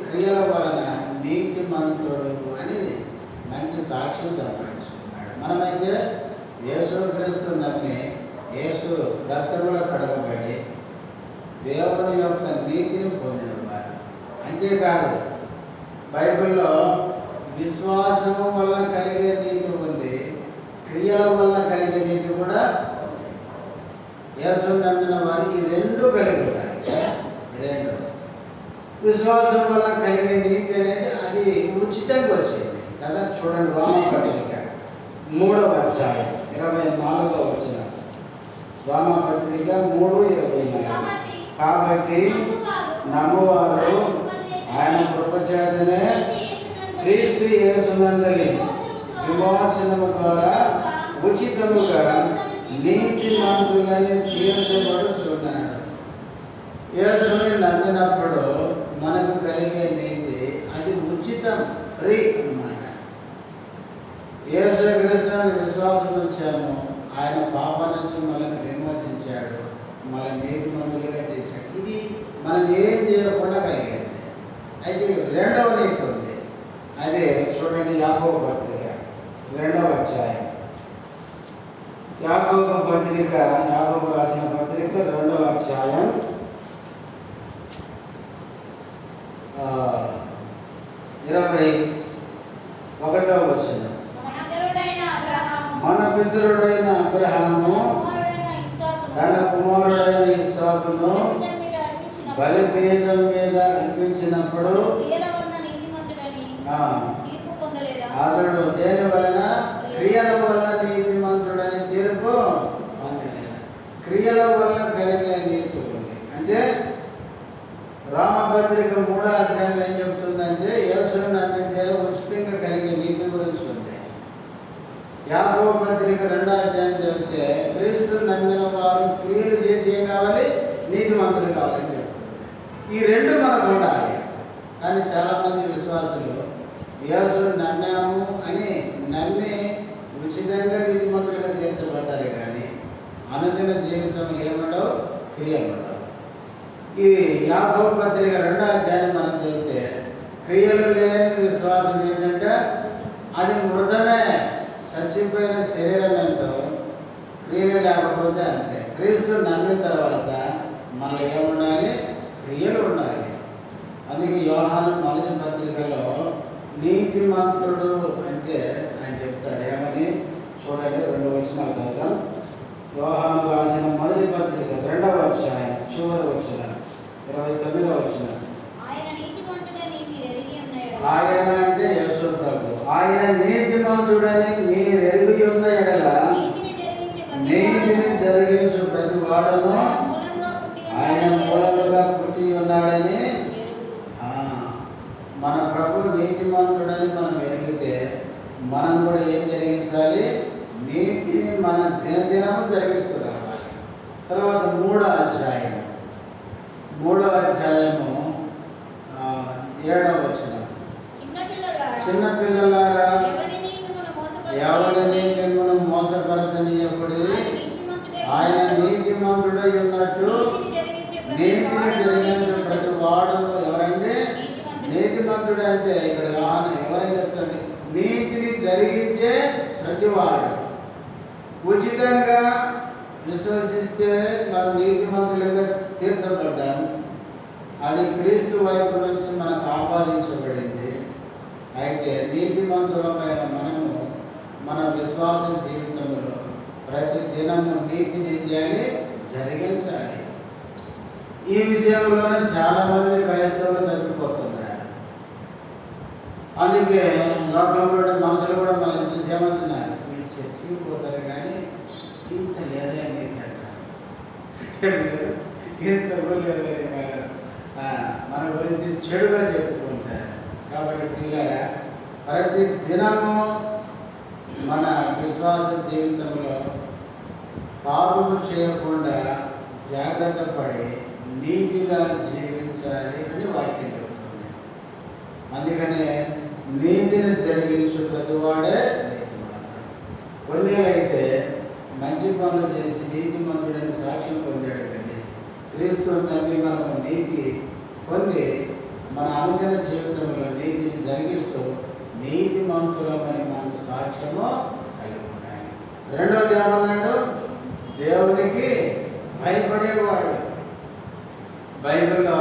క్రియల వలన నీతిమంతుడు అని మంచి సాక్ష్యం సంపాదించుకున్నాడు. మనమైతే యేసు క్రీస్తు నమ్మి యేసు రక్తములో కడగబడి దేవుని యొక్క నీతిని పొందిన వారు. అంతేకాదు, బైబిల్లో విశ్వాసము వల్ల కలిగే నీతి ఉంది, క్రియల వల్ల కలిగే నీతి కూడా ఉంది. యేసు నమ్మిన వారు ఈ రెండు కలిగి ఉంటారు. రెండు విశ్వాసం వల్ల కలిగే నీతి అనేది అది ఉచితంగా వచ్చింది కదా. చూడండి, రోమపత్రిక 3వ అధ్యాయం 24వ వచనం. రోమపత్రిక 3:24. కాబట్టి నమ్మువారు ఆయన కృపచేతనే క్రీస్తు యేసునందలి విమోచనము ద్వారా ఉచితముగా నీతిమంతులని తీర్చబడుచున్నారు. యేసుని నమ్మినప్పుడు మనకు కలిగే నీతి అది ఉచితం, ఫ్రీ అన్నమాట. యేసు క్రీస్తుని విశ్వాసం వచ్చాము, ఆయన పాప నుంచి మనల్ని విమోచించాడు, మన నీతిమంతులుగా చేశాడు. ఇది మనం ఏం చేయకుండా కలిగేది. అయితే రెండవ నీతి ఉంది, అదే చూడండి యాకోబు పత్రిక 2వ అధ్యాయం. యాకోబు పత్రిక, యాకోబు రాసిన పత్రిక 2వ అధ్యాయం 21వ వచనం. మన పితరుడైన అబ్రహాము తన కుమారుడైన ఇస్సాకును బలిపీఠం మీద అర్పించినప్పుడు అతడు దేని వలన, క్రియల వల్ల నీతిమంతుడని తీర్పు పొందలేదు. క్రియల వల్ల కలిగే నీతి ఉంది. అంటే రామపత్రిక 3వ అధ్యాయం ఏం చెప్తుందంటే యేసును నమ్మితే ఉచితంగా కలిగే నీతి గురించి ఉంది. యాకోబు పత్రిక 2వ అధ్యాయం చెప్తే క్రీస్తును నమ్మిన వారు క్రియలు చేసి ఏం కావాలి, నీతిమంతులు కావాలని చెప్తుంది. ఈ రెండు మనకు ఉండాలి. కానీ చాలామంది విశ్వాసులు యేసును నమ్మాము అని నమ్మి ఉచితంగా నీతిమంతులుగా తీర్చబడ్డారు, కానీ అనుదిన జీవితంలో ఏముండవు, క్రియలు ఉండవు. ఈ యాకోబు పత్రిక 2వ అధ్యాయం మనం చదివితే క్రియలు లేని విశ్వాసం ఏంటంటే అది మృతమే, చచ్చిపోయిన శరీరం ఎంతో, క్రియలు లేకపోతే అంతే. క్రీస్తు నమ్మిన తర్వాత మనలో ఏముండాలి, క్రియలు ఉండాలి. అందుకే యోహాను 1వ పత్రికలో నీతిమంతుడు అంటే ఆయన చెప్తాడు ఏమని, చూడండి 2 వచనాలు చదువుతాం. యోహాను రాసిన 1వ పత్రిక 2వ అధ్యాయం చివరి వచనం 29వ వచనం. ఆయన అంటే యేసు ప్రభు, ఆయన నీతిమంతుడని మీరు ఎరిగి ఉన్న ఎడల నీతిని జరిగించు ప్రతి వాడను ఆయన మూలముగా పుట్టి ఉన్నాడని. మన ప్రభు నీతిమంతుడని మనం ఎరిగితే మనం కూడా ఏం జరిగించాలి, నీతిని మనం దినదినము జరిగిస్తూ రావాలి. తర్వాత 3వ అధ్యాయము 7వ వచనం. చిన్నపిల్లలారా ఎవరిని మిమ్మల్ని మోసపరచనీయకుడి, ఆయన నీతిమంతుడై ఉన్నట్టు నీతిని జరిగించు ప్రతి వాడు. ఎవరంటే నీతిమంతుడు అంటే ఇక్కడ ఎవరని చెప్తాడు, నీతిని జరిగించే ప్రతివాడు. ఉచితంగా విశ్వసిస్తే మనం నీతిమంతులుగా తీర్చబడ్డాం. అది క్రీస్తు వైపు నుంచి మనకు ఆపాదించబడింది. అయితే నీతిమంతులమైన మనము మన విశ్వాస జీవితంలో ప్రతి దినము నీతిని చేయాలి, జరిగించాలి. ఈ విషయంలోనే చాలామంది క్రైస్తవులు తప్పిపోతున్నారు. అందుకే లోకంలో మనుషులు కూడా మనల్ని చూసి ఏమంటున్నారు, వీళ్ళు చర్చి ఇంత లేదు మన గురించి చెడుగా చెప్పుకుంటారు. కాబట్టి పిల్లరా, ప్రతి దినము మన విశ్వాస జీవితంలో పాపము చేయకుండా జాగ్రత్త పడి నీతిగా జీవించాలి అని వాక్యం చెబుతుంది. అందుకనే నీతిని జరిగించు ప్రతివాడే నీతిమంతుడు. కొన్నేళ్ళైతే మంచి పనులు చేసి నీతిమంతుడని సాక్ష్యం పొందాడు. కానీ క్రీస్తుని నమ్మి మనము నీతి పొంది మన అనుదిన జీవితంలో నీతిని జరిగిస్తూ నీతిమంతులమని మన సాక్ష్యము కలిగి ఉన్నాయి. రెండోది ఏమన్నాడు? దేవునికి భయపడేవాడు. బైబిల్లో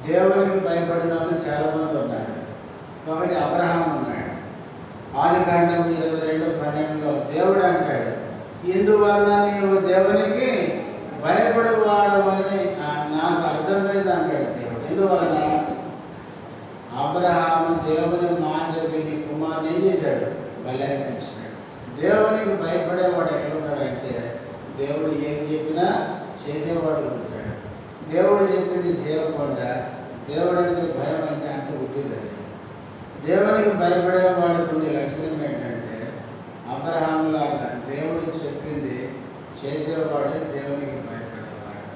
దేవునికి భయపడిన వాళ్ళు చాలామంది ఉన్నారు. ఒకటి అబ్రహాం ఉన్నాడు. ఆదికాండం 22:12 దేవుడు అంటాడు, ఇందువల్ల నీవు దేవునికి భయపడవాడమని నాకు అర్థమైంది అంటాడు దేవుడు. ఎందువలన అబ్రహాము దేవుని మాట విని కుమారుని ఏం చేశాడు? బలైపించాడు. దేవునికి భయపడేవాడు ఎట్లున్నాడంటే దేవుడు ఏది చెప్పినా చేసేవాడు ఉంటాడు. దేవుడు చెప్పింది చేయకుండా దేవుడు అంటే భయం అంటే అంత పుట్టింది. దేవునికి భయపడేవాడు కొన్ని లక్షణం ఏంటంటే అబ్రహాములాగా దేవుడు చెప్పింది చేసేవాడే దేవునికి భయపడేవాడు.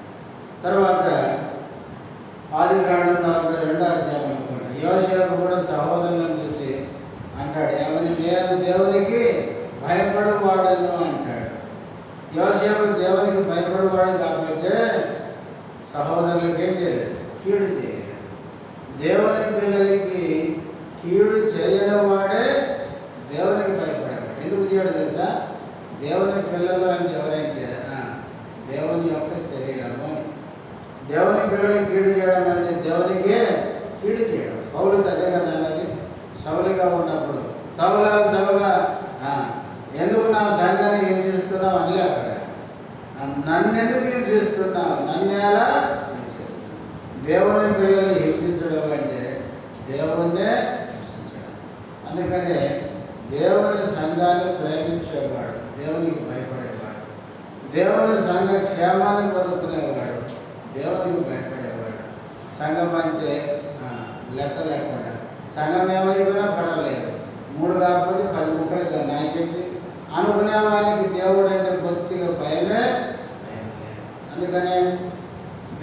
తర్వాత ఆదికాండం 42 కూడా యోసేపు కూడా సహోదరులను చూసి అంటాడు, ఏమని? నేను దేవునికి భయపడవాడను అంటాడు. యోసేపు దేవునికి భయపడవాడు కాబట్టి సహోదరులకు ఏం చేయలేదు? కీడు చేయలేదు. దేవుని పిల్లలకి కీడు చేయని వాడే దేవునికి భయపడేవాడు. ఎందుకు చేయడు తెలుసా? దేవుని పిల్లలు అంటే ఎవరైతే దేవుని యొక్క శరీరము. దేవుని పిల్లలకి కీడు చేయడం అంటే దేవునికే కీడు చేయడం. పౌలు అదే కదా అన్నది. సౌలుగా ఉన్నప్పుడు సౌలా ఎందుకు నా సంఘాన్ని హింసిస్తున్నావు అని అక్కడ నన్ను ఎందుకు హింసిస్తున్నావు? నన్ను ఎలా హింసిస్తున్నావు? దేవుని పిల్లల్ని హింసించడం అంటే దేవుణ్ణే హింసించడం. అందుకనే దేవుని సంఘాన్ని ప్రేమించేవాడు, దేవునికి భయపడేవాడు, దేవుని సంఘ క్షేమాన్ని కోరుకునేవాడు, దేవునికి భయపడేవాడు. సంఘం అంటే లెక్క లేకుండా సంఘం ఏమైపోయినా పర్వాలేదు, 3 కాకపోతే 10 ముక్కలుగా నాకేంటి అనుకునే వారికి దేవుడు అంటే కొద్దిగా భయమే. అందుకనే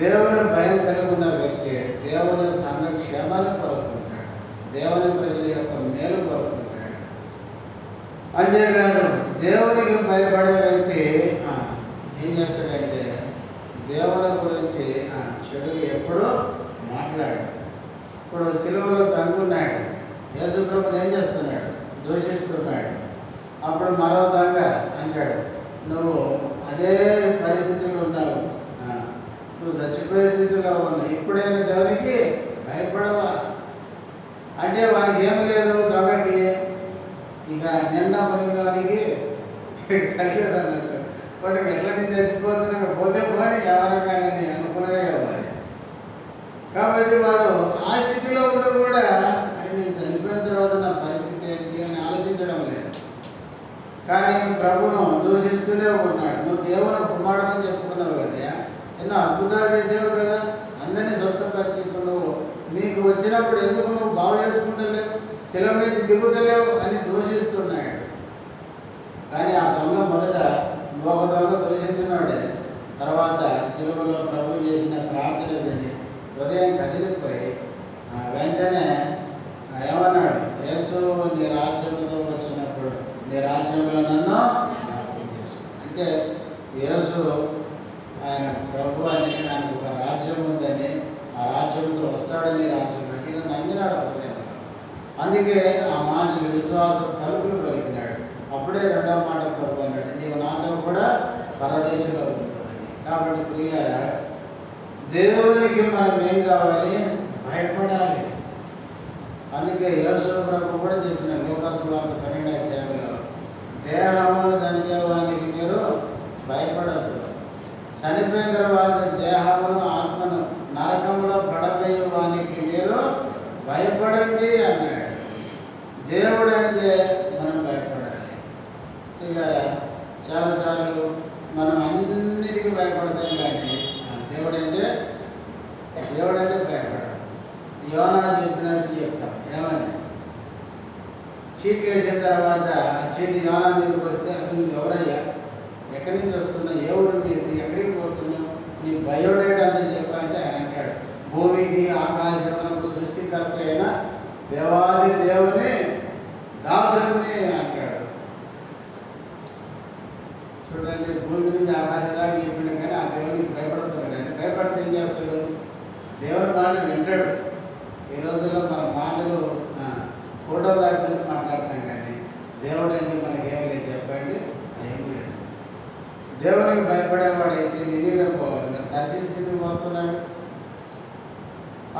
దేవుని భయం కలిగి ఉన్న వ్యక్తి దేవుని సంఘ క్షేమాన్ని కోరుకుంటాడు, దేవుని ప్రజల యొక్క మేలు కోరుకుంటాడు. అంతేకాదు దేవునికి భయపడే వ్యక్తి ఏం చేస్తాడంటే దేవుని గురించి చెడు ఎప్పుడూ మాట్లాడు. ఇప్పుడు సిలువలో తంగున్నాడు, యేసు ప్రభువుని ఏం చేస్తున్నాడు? దూషిస్తున్నాడు. అప్పుడు మరో దొంగ అంటాడు, నువ్వు అదే పరిస్థితుల్లో ఉన్నావు, నువ్వు చచ్చిపోయే స్థితిలో ఉన్నావు, ఇప్పుడైనా దేవునికి భయపడవా అంటే వానికి ఏమి లేదు. దొంగకి ఇక నిండా మునిగినవానికి సరిలేదు అన్నట్టు. వాడికి ఎట్లా నుంచి చచ్చిపోతున్నా పోతే పోని ఎవరైనా కానీ అనుకునే కావాలి. కాబట్టి వాడు ఆ స్థితిలో ఉండి కూడా నేను చనిపోయిన తర్వాత నా పరిస్థితి ఏంటి అని ఆలోచించడం లేదు. కానీ ప్రభువును దూషిస్తూనే ఉన్నాడు. నువ్వు దేవుని కుమారుడు అని చెప్పుకున్నావు కదా, ఎన్నో అద్భుతాలు చేసావు కదా, అందరినీ స్వస్థపరిచి నువ్వు నీకు వచ్చినప్పుడు ఎందుకు నువ్వు బాగు చేసుకుంటలేవు, శిలువ మీద దిగుతలేవు అని దూషిస్తున్నాడు. కానీ ఆ దొంగ మొదట ఒక దొంగ దూషించినాడే, తర్వాత శిలువలో ప్రభు చేసిన ప్రార్థన విని ఉదయం కదిలిపోయి వెంటనే ఏమన్నాడు? యేసు నీ రాజ్యంలో వచ్చినప్పుడు నీ రాజ్యంలో నన్ను అంటే యేసు ఆయన ప్రభు అని, ఆయనకు ఒక రాజ్యం ఉందని, ఆ రాజ్యంలో వస్తాడని రాజ్యంలో ఈయన నమ్మినాడు హృదయంలో. అందుకే ఆ మాటలు విశ్వాస పలుకులు పలికినాడు. అప్పుడే రెండవ మాట ప్రభు అన్నాడు, నీవు నాతో కూడా పరదేశంలో ఉంటుందని. కాబట్టి ప్రియులారా, దేవునికి మనం ఏం కావాలి? భయపడాలి. అందుకే యేసు ప్రభు కూడా చెప్పిన లూకాసు వార్త 12 దేహమును చనిపోయేవానికి మీరు భయపడద్దు, చనిపోయిన తర్వాత దేహమును ఆత్మను నరకంలో పడవేయవానికి మీరు భయపడండి అన్నాడు. దేవుడు అంటే మనం భయపడాలి. ఇలా చాలాసార్లు మనం అన్నిటికీ చీటికి భయపడతాం కానీ దేవుడంటే భయపడాలి. యోనా చెప్పినట్టు చెప్తాం. ఏమని చీట్లు వేసిన తర్వాత ఆ చీటి యోనా మీదకి వస్తే అసలు నువ్వు ఎవరయ్యా, ఎక్కడి నుంచి వస్తున్నావు, ఏ ఊరు మీది, ఎక్కడికి పోతున్నావు, నీ బయోడేటా అంతా చెప్పాలంటే ఆయన అంటాడు, భూమికి ఆకాశములకు సృష్టికర్త అయిన దేవాది దేవుని దాసుని అంటాడు. చూడండి, భూమి నుంచి ఆకాశం దాకా చెప్పిండు కానీ ఆ దేవునికి భయపడుతున్నాడు. అంటే భయపడితే ఏం చేస్తాడు? దేవుని మాటలు వింటాడు. ఈ రోజుల్లో మన మాటలు ఫోటో దాకా మాట్లాడుతున్నాం కానీ దేవుడు అంటే మనకేం లేదు చెప్పండి, ఏం లేదు. దేవునికి భయపడేవాడైతే నిధిగా పోవాలి. నేను దర్శించుకుంది పోతున్నాడు.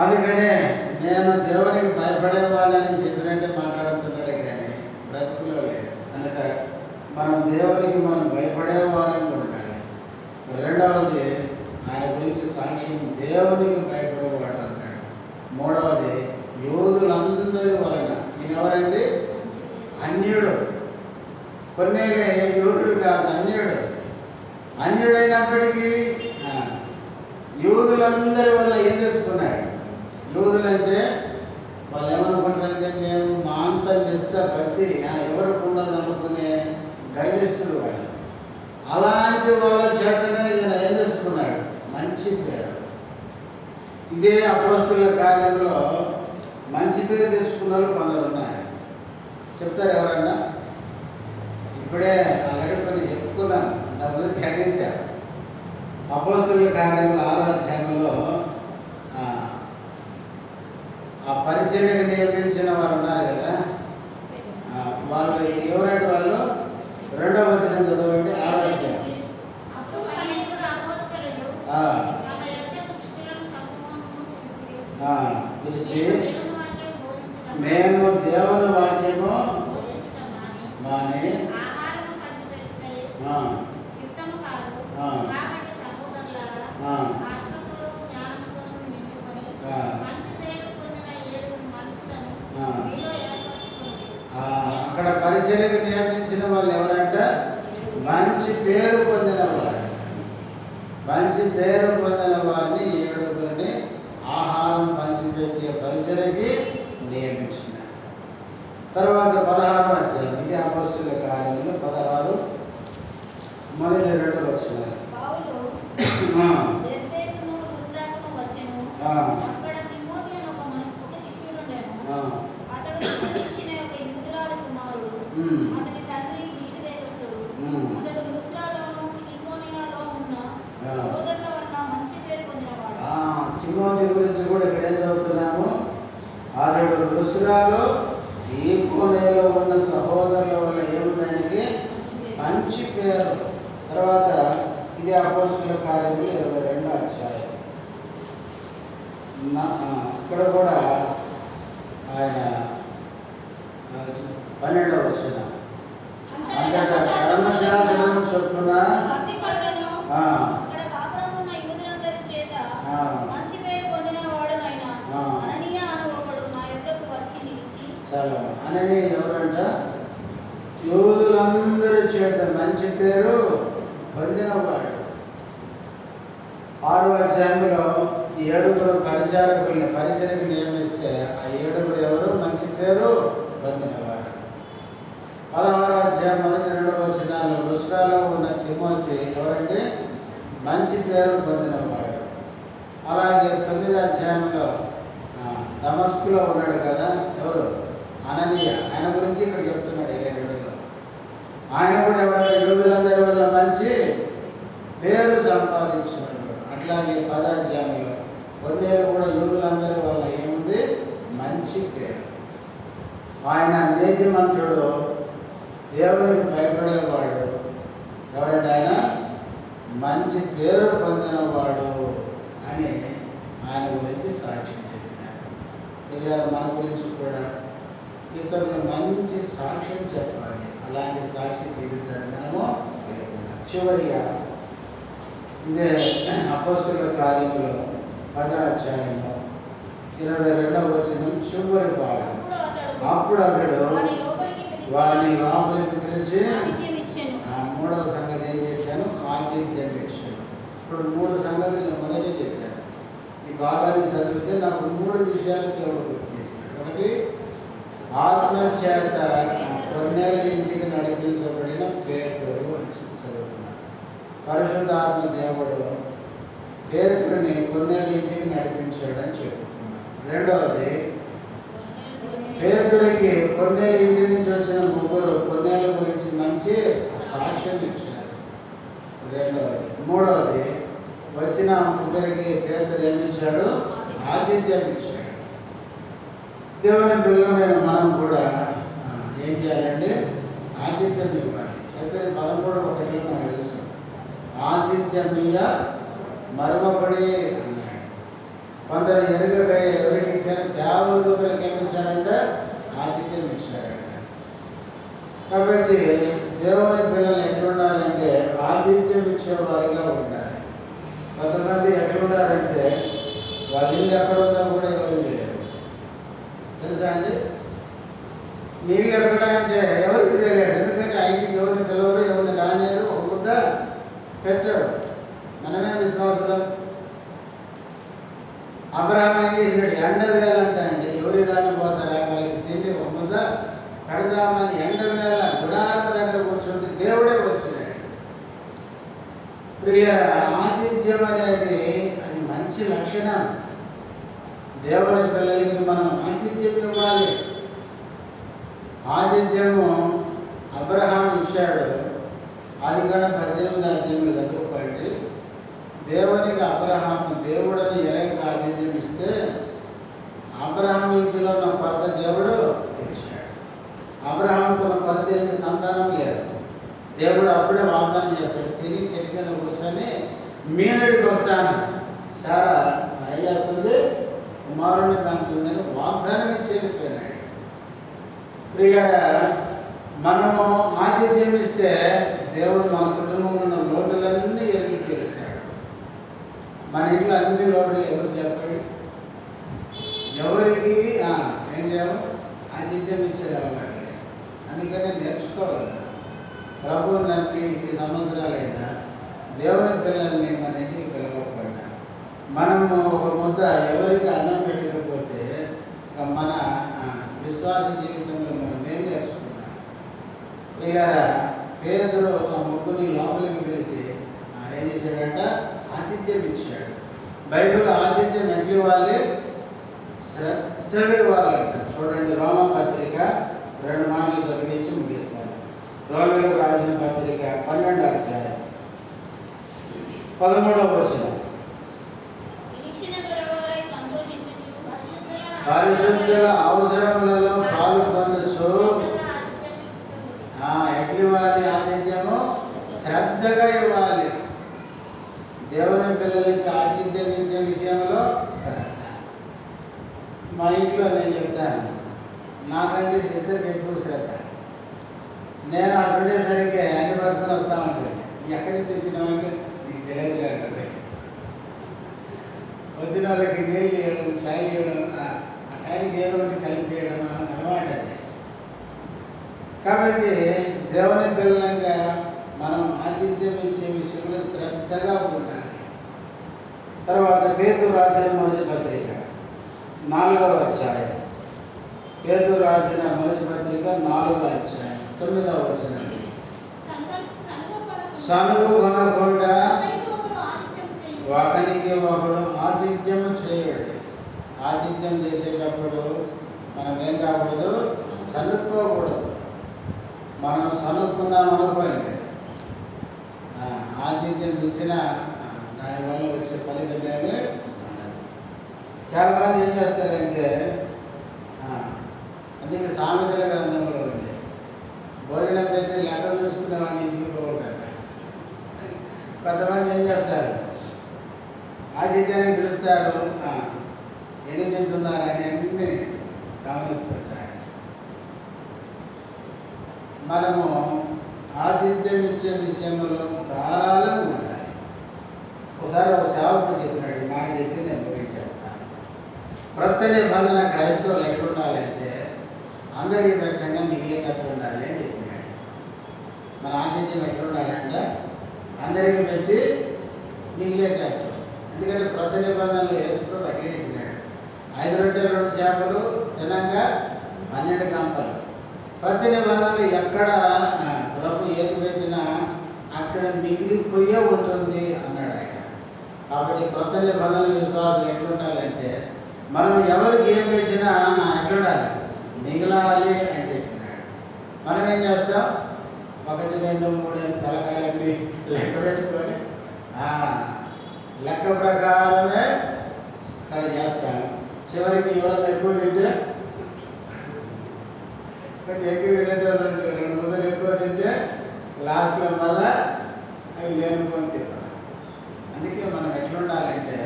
అందుకనే నేను దేవునికి భయపడేవాళ్ళని చెప్పినట్టే మాట్లాడుతున్నాడే కానీ బ్రతుకులో లేదు. కనుక మనం దేవునికి భయపడేవాళ్ళని ఉండాలి. రెండవది ఆయన గురించి సాక్ష్యం, దేవునికి భయపడేవాడు అన్నాడు. మూడవది యోధులందరి వలన, ఈయన ఎవరండి? అన్యుడు. కొన్నేళ్ళే యోధుడు కాదు, అన్యుడైనప్పటికీ యూదులందరి వల్ల ఏం తెలుసుకున్నాడు? యూదులంటే వాళ్ళు ఏమనుకుంటారంటే మేము మా అంత నిష్ట భక్తి ఎవరికి ఉండదు అనుకునే గర్విష్ఠులు వాళ్ళు. అలాంటి వాళ్ళ చేతనే ఈయన ఏం తెలుసుకున్నాడు? మంచి పేరు. ఇదే అపోస్తుల కార్యంలో మంచి పేరు తెలుసుకున్నారు కొందరు ఉన్నారు. చెప్తారు ఎవరన్నా? ఇప్పుడే ఆల్రెడీ కొన్ని చెప్పుకున్నాం, అంతకుముందు త్యాగించారు. అపోస్తుల కార్యంలో 6వ అధ్యాయంలో ఆ పరిచర్యకు నియమించిన వారు ఉన్నారు కదా, వాళ్ళు ఎవరంటే వాళ్ళు 2వ వచనం చదవండి. 6వ అధ్యాయం. పిలిచి మేము దేవుని వాక్యము మాని అక్కడ పరిచర్యకు నియమించిన వాళ్ళు ఎవరంట? మంచి పేరు పొందిన వారు. మంచి పేరు పొందిన వారిని 7 ఆహారం పంచిపెట్టే పరిచర్యకి నియమించినారు. తర్వాత 16వ అధ్యాయం, ఇది అపోస్తుల కార్యంలో 16 మొదటి 2 వచనాలు. తిమోతి గురించి కూడా ఇక్కడ ఏం చదువుతున్నాము? అతడు లుస్త్రాలో ఈకొనియలో ఉన్న సహోదరుల వల్ల ఏముందానికి మంచి పేరు. తర్వాత ఇది అపోస్తుల కార్యములు 22వ అధ్యాయం. ఇక్కడ కూడా ఆయన 12వ వచనం అంతటా ధర్మశాస్త్రం చొప్పున చాలా అనని ఎవరంట? యూదులందరి చేత మంచి పేరు పొందినవాడు. 6వ అధ్యాయంలో 7 పరిచారకుల్ని పరిచర్యకు నియమిస్తే ఆ 7 ఎవరు? మంచి పేరు పొందినవారు. 16వ అధ్యాయం మొదటి 2 వచనాలు లుస్త్రాలో ఉన్న తిమోతి ఎవరంటే? మంచి పేరు పొందినవాడు. అలాగే 9వ అధ్యాయంలో దమస్కులో ఉన్నాడు కదా, ఎవరు? అననీయ. ఆయన గురించి ఇక్కడ చెప్తున్నాడు 22లో. ఆయన కూడా ఎవరంటే యూదులందరి వల్ల మంచి పేరు సంపాదించినాడు. అట్లాగే 10వ అధ్యాయంలో కొన్నేళ్ళు కూడా యూదులందరి వల్ల ఏముంది? మంచి పేరు. ఆయన నీతిమంతుడు, దేవునికి భయపడేవాడు. ఎవరంటే ఆయన మంచి పేరు పొందినవాడు అని ఆయన గురించి సాక్ష్యం చెప్పినారు. ఇలా మన గురించి కూడా ఇతరులు మంచి సాక్ష్యం చెప్పాలి. అలాంటి సాక్షి జీవితాన్ని మనము చివరిగా ఇదే అపోస్తుల కార్యంలో 10వ అధ్యాయంలో 22వ వచనం చివరి భాగం. అప్పుడు అతడు వారిని లోపలికి పిలిచి 3వ సంగతి ఏం చేశాను? ఆతిథ్యం ఇచ్చాను. ఇప్పుడు 3 సంగతులు మొదటి చెప్పాను. ఈ భాగాన్ని చదివితే నాకు 3 విషయాలు దేవుడు గుర్తు చేశాడు. ఒకటి, ఆత్మచేత కొన్నేళ్ళ ఇంటికి నడిపించబడిన పేతురు అని చదువుకున్నాను. పరిశుద్ధాత్మ దేవుడు పేతురుని కొన్నేళ్ళ ఇంటికి నడిపించాడని చెప్పుకున్నాను. రెండవది, పేతురికి కొన్నేళ్ళ ఇంటి నుంచి వచ్చిన ముగ్గురు కొన్నేళ్ళ గురించి మంచి సాక్ష్యం ఇచ్చారు. రెండవది. మూడవది, వచ్చిన ముగ్గురికి పేతురు ఏమిచ్చాడు? ఆతిథ్యం ఇచ్చాడు. దేవుని పిల్లలమైన మనం కూడా ఏం చేయాలంటే ఆతిథ్యం ఇవ్వాలి. ఎక్కడ 13:1 మనకు తెలుసు, ఆతిథ్యమీయ మరొకడి అన్నాడు. కొందరు ఎరుగక ఎవరికి ఇచ్చారు? దేవదూతలకు ఏమిచ్చారంటే ఆతిథ్యం ఇచ్చారంట. కాబట్టి దేవుని పిల్లలు ఎట్లుండాలంటే ఆతిథ్యం ఇచ్చేవారిగా ఉండాలి. కొంతమంది ఎట్లుండాలంటే వాళ్ళ ఇల్లు ఎక్కడుందో కూడా ఎవరు లేదు, తెలుసా అండి? నీళ్ళు ఎక్కడ అంటే ఎవరికి తెలియదు. ఎందుకంటే ఆ ఇంటికి ఎవరిని పిలవరు, ఎవరిని రానియరు, ఒక ముద్ద పెట్టరు. మనమే విశ్వాసులం. అబ్రహాం ఏం చేసినాడు? ఎండవేళంట అండి. ఎవరి దాన్ని పోతారా? వాళ్ళకి తిండి ఒక ముద్ద పెడదామని ఎండవేళ గుడారం దగ్గర కూర్చుంటే దేవుడే వచ్చినాడు. ప్రియరా, ఆతిథ్యం అనేది అది మంచి లక్షణం. దేవుని పిల్లలకి మనం ఆతిథ్యం ఇవ్వాలి. ఆతిథ్యము అబ్రహాం ఇచ్చాడు. అది కూడా 18వ అధ్యాయంలో చదువుకోండి. దేవునికి అబ్రహాము దేవుడని ఎలాగ ఆతిథ్యం ఇస్తే అబ్రహాం ఇంటిలో ఉన్న కొరత దేవుడు తీర్చాడు. అబ్రహాంకు ఉన్న కొరత ఏంటి? సంతానం లేదు. దేవుడు అప్పుడే వాగ్దానం చేస్తాడు, తిని చెట్టు కింద కూర్చొని మీదడికి వస్తాను, సారా ఏం చేస్తుంది? కుమారుని కంటుందని వాగ్దానం ఇచ్చి వెళ్ళిపోయినాడు. ప్రియులారా, మనము ఆతిథ్యం ఇస్తే దేవుడు మన కుటుంబంలో ఉన్న లోటులన్నీ ఎరిగి తీరుస్తాడు. మన ఇంట్లో అన్ని లోటులు ఎవరు చెప్పండి? ఎవరికి ఏం చేయాలి? ఆతిథ్యం ఇచ్చేది అలవాటు. అందుకనే నేర్చుకోవాలి. ప్రభువుని నమ్మి ఇన్ని సంవత్సరాలైనా దేవుని పిల్లల్ని మన ఇంటికి పిలవకుండా మనము ఒక ముద్ద ఎవరికి అన్నం పెట్టకపోతే మన విశ్వాస జీవితంలో మనం ఏం నేర్చుకున్నాం? పిల్లరా, పేతురు ఆ ముగ్గురిని లోపలికి పిలిచి ఏం చేశాడంట? ఆతిథ్యం ఇచ్చాడు. బైబిల్ ఆతిథ్యం ఎట్లా ఇవ్వాలి? శ్రద్ధగా ఇవ్వాలంట. చూడండి, రోమపత్రిక 2 మాటలు చదివించి ముగిస్తాను. రోమిలకు రాసిన పత్రిక 12వ అధ్యాయం 13వ వచనం. పరిశుద్ధుల అవసరములలో పాల్గొనచ్చు. ఎట్లా ఇవ్వాలి? ఆతిథ్యము శ్రద్ధగా ఇవ్వాలి. దేవుని పిల్లలకి ఆతిథ్యం ఇచ్చే విషయంలో శ్రద్ధ. మా ఇంట్లో నేను చెప్తాను, నాకంటే సిస్టర్కి ఎక్కువ శ్రద్ధ. నేను అటుండేసరికి అన్ని పట్టుకొని వస్తా ఉంటుంది. ఎక్కడికి తెచ్చినామంటే నీకు తెలియదు అంటుంది. వచ్చిన వాళ్ళకి నీళ్ళు ఇవ్వడం, చాయ్ ఇవ్వడం, ఆ టైంకి ఏదో ఒకటి కలిపేయడం అలవాటు అది. కాబట్టి దేవుని పిల్లలంగా మనం ఆతిథ్యం ఇచ్చే విషయంలో శ్రద్ధగా ఉండాలి. తర్వాత పేతురు రాసిన మొదటి పత్రిక 4వ అధ్యాయం. పేతురు రాసిన మొదటి పత్రిక 4వ అధ్యాయం 9వ వచనం. సనుగు కొనకుండా ఒకరికి ఒకడు ఆతిథ్యం చేయడు. ఆతిథ్యం చేసేటప్పుడు మనం ఏం కాకూడదు? సనుక్కోకూడదు. మనం సనుక్కున్నాం అనుకోండి, ఆతిథ్యం ఇచ్చిన దానివల్ల వచ్చే ఫలితమేమి ఉండదు. చాలామంది ఏం చేస్తారంటే, అందుకే సామెతల గ్రంథంలో ఉంది, భోజనం పెట్టి లెక్క చూసుకునే వాడిని ఇంటికి పోగొట్టారు. కొంతమంది ఏం చేస్తారు? ఆతిథ్యాన్ని పిలుస్తారు, ఎన్ని తింటున్నారని అన్ని గమనిస్తుంటారు. మనము ఆతిథ్యం ఇచ్చే విషయంలో ధారాళంగా ఉండాలి. ఒకసారి ఒక సేవకుడు చెప్పినాడు, ఈ మాట చెప్పి నేను ముగించేస్తాను. క్రొత్త నిబంధన క్రైస్తవులు ఎట్లుండాలంటే అందరికీ పెట్టంగా మిగిలినట్టు ఉండాలి అని చెప్పినాడు. మన ఆతిథ్యం ఎట్లుండాలంటే అందరికీ పెట్టి మిగిలేటట్టు. ఎందుకంటే క్రొత్త నిబంధనలు యేసుప్రభు అట్లే ఇచ్చినాడు. 5 రొట్టెలు 2 చేపలు తినంగా 12 గంపలు. ప్రతి నిబంధనలు ఎక్కడ ప్రభు ఏది పెట్టినా అక్కడ మిగిలిపోయే ఉంటుంది అన్నాడు ఆయన. కాబట్టి క్రొత్త నిబంధనల విశ్వాసం ఎట్లుండాలంటే మనం ఎవరికి ఏం పెట్టినా ఎట్లుండాలి, మిగలాలి అని చెప్పినాడు. మనం ఏం చేస్తాం, 1, 2, 3 అని తలకాయలన్నీ లెక్క పెట్టుకొని లెక్క ప్రకారమే అక్కడ చేస్తాను. చివరికి ఎవరైనా ఎక్కువ తింటే కొంచెం ఎక్కువ తినేటోళ్ళు 2 ముద్దలు ఎక్కువ తింటే లాస్ట్లో మళ్ళా అవి లేనుకొని తింటాం. అందుకే మనం ఎట్లుండాలంటే,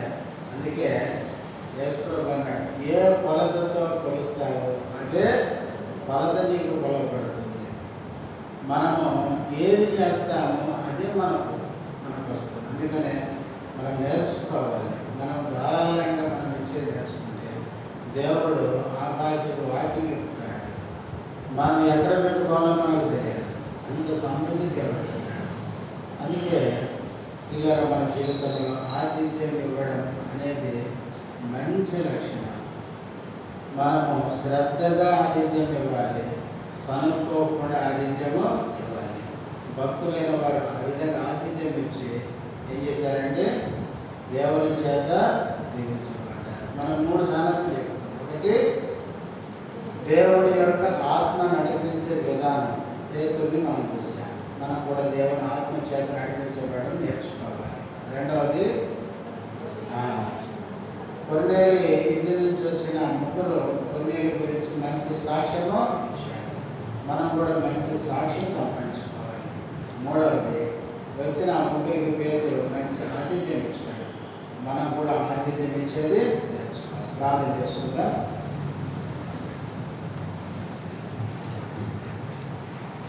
అందుకే యేసుప్రభు అన్నాడు, ఏ కొలతతో కొలుస్తావో అదే కొలత నీకు కొలవబడుతుంది. మనము ఏది చేస్తామో అదే మనకు వస్తుంది. అందుకనే మనం నేర్చుకోవాలి. మనం ధారాళంగా మనం ఇచ్చేది నేర్చుకుంటే దేవుడు ఆకాశపు వాక్యం చెప్తాడు. మనం ఎక్కడ పెట్టుకోవాలో మనకు తెలియదు, అంత సమృద్ధి దేవుడు ఇస్తున్నాడు. అందుకే ఇలా మన జీవితంలో ఆతిథ్యం ఇవ్వడం అనేది మంచి లక్షణం. మనము శ్రద్ధగా ఆతిథ్యం ఇవ్వాలి, సనుకోకుండా ఆతిథ్యము ఇవ్వాలి. భక్తులైన వారు ఆ విధంగా ఆతిథ్యం ఇచ్చి ఏం చేశారంటే దేవుని చేత దీవించబడ్డారు. మనం 3 సంగతులు చెప్తాం. ఒకటి, దేవుని యొక్క ఆత్మ నడిపించే విధానం పేతురుని మనం చూసాం. మనం కూడా దేవుని ఆత్మ చేత నడిపించబడడం నేర్చుకోవాలి. రెండవది, కొర్నేలి ఇంటి నుంచి వచ్చిన ముగ్గురు కొర్నేలి గురించి మంచి సాక్ష్యము ఇచ్చారు. మనం కూడా మంచి సాక్ష్యం పంచుకోవాలి. మూడవది, వచ్చిన ఆ ముగ్గురికి పేతురు మంచి ఆతిథ్యం ఇచ్చాడు. మనం కూడా ఆతిథ్యం ఇచ్చేది నేర్చుకోవాలి. ప్రార్థన చేసుకుందాం.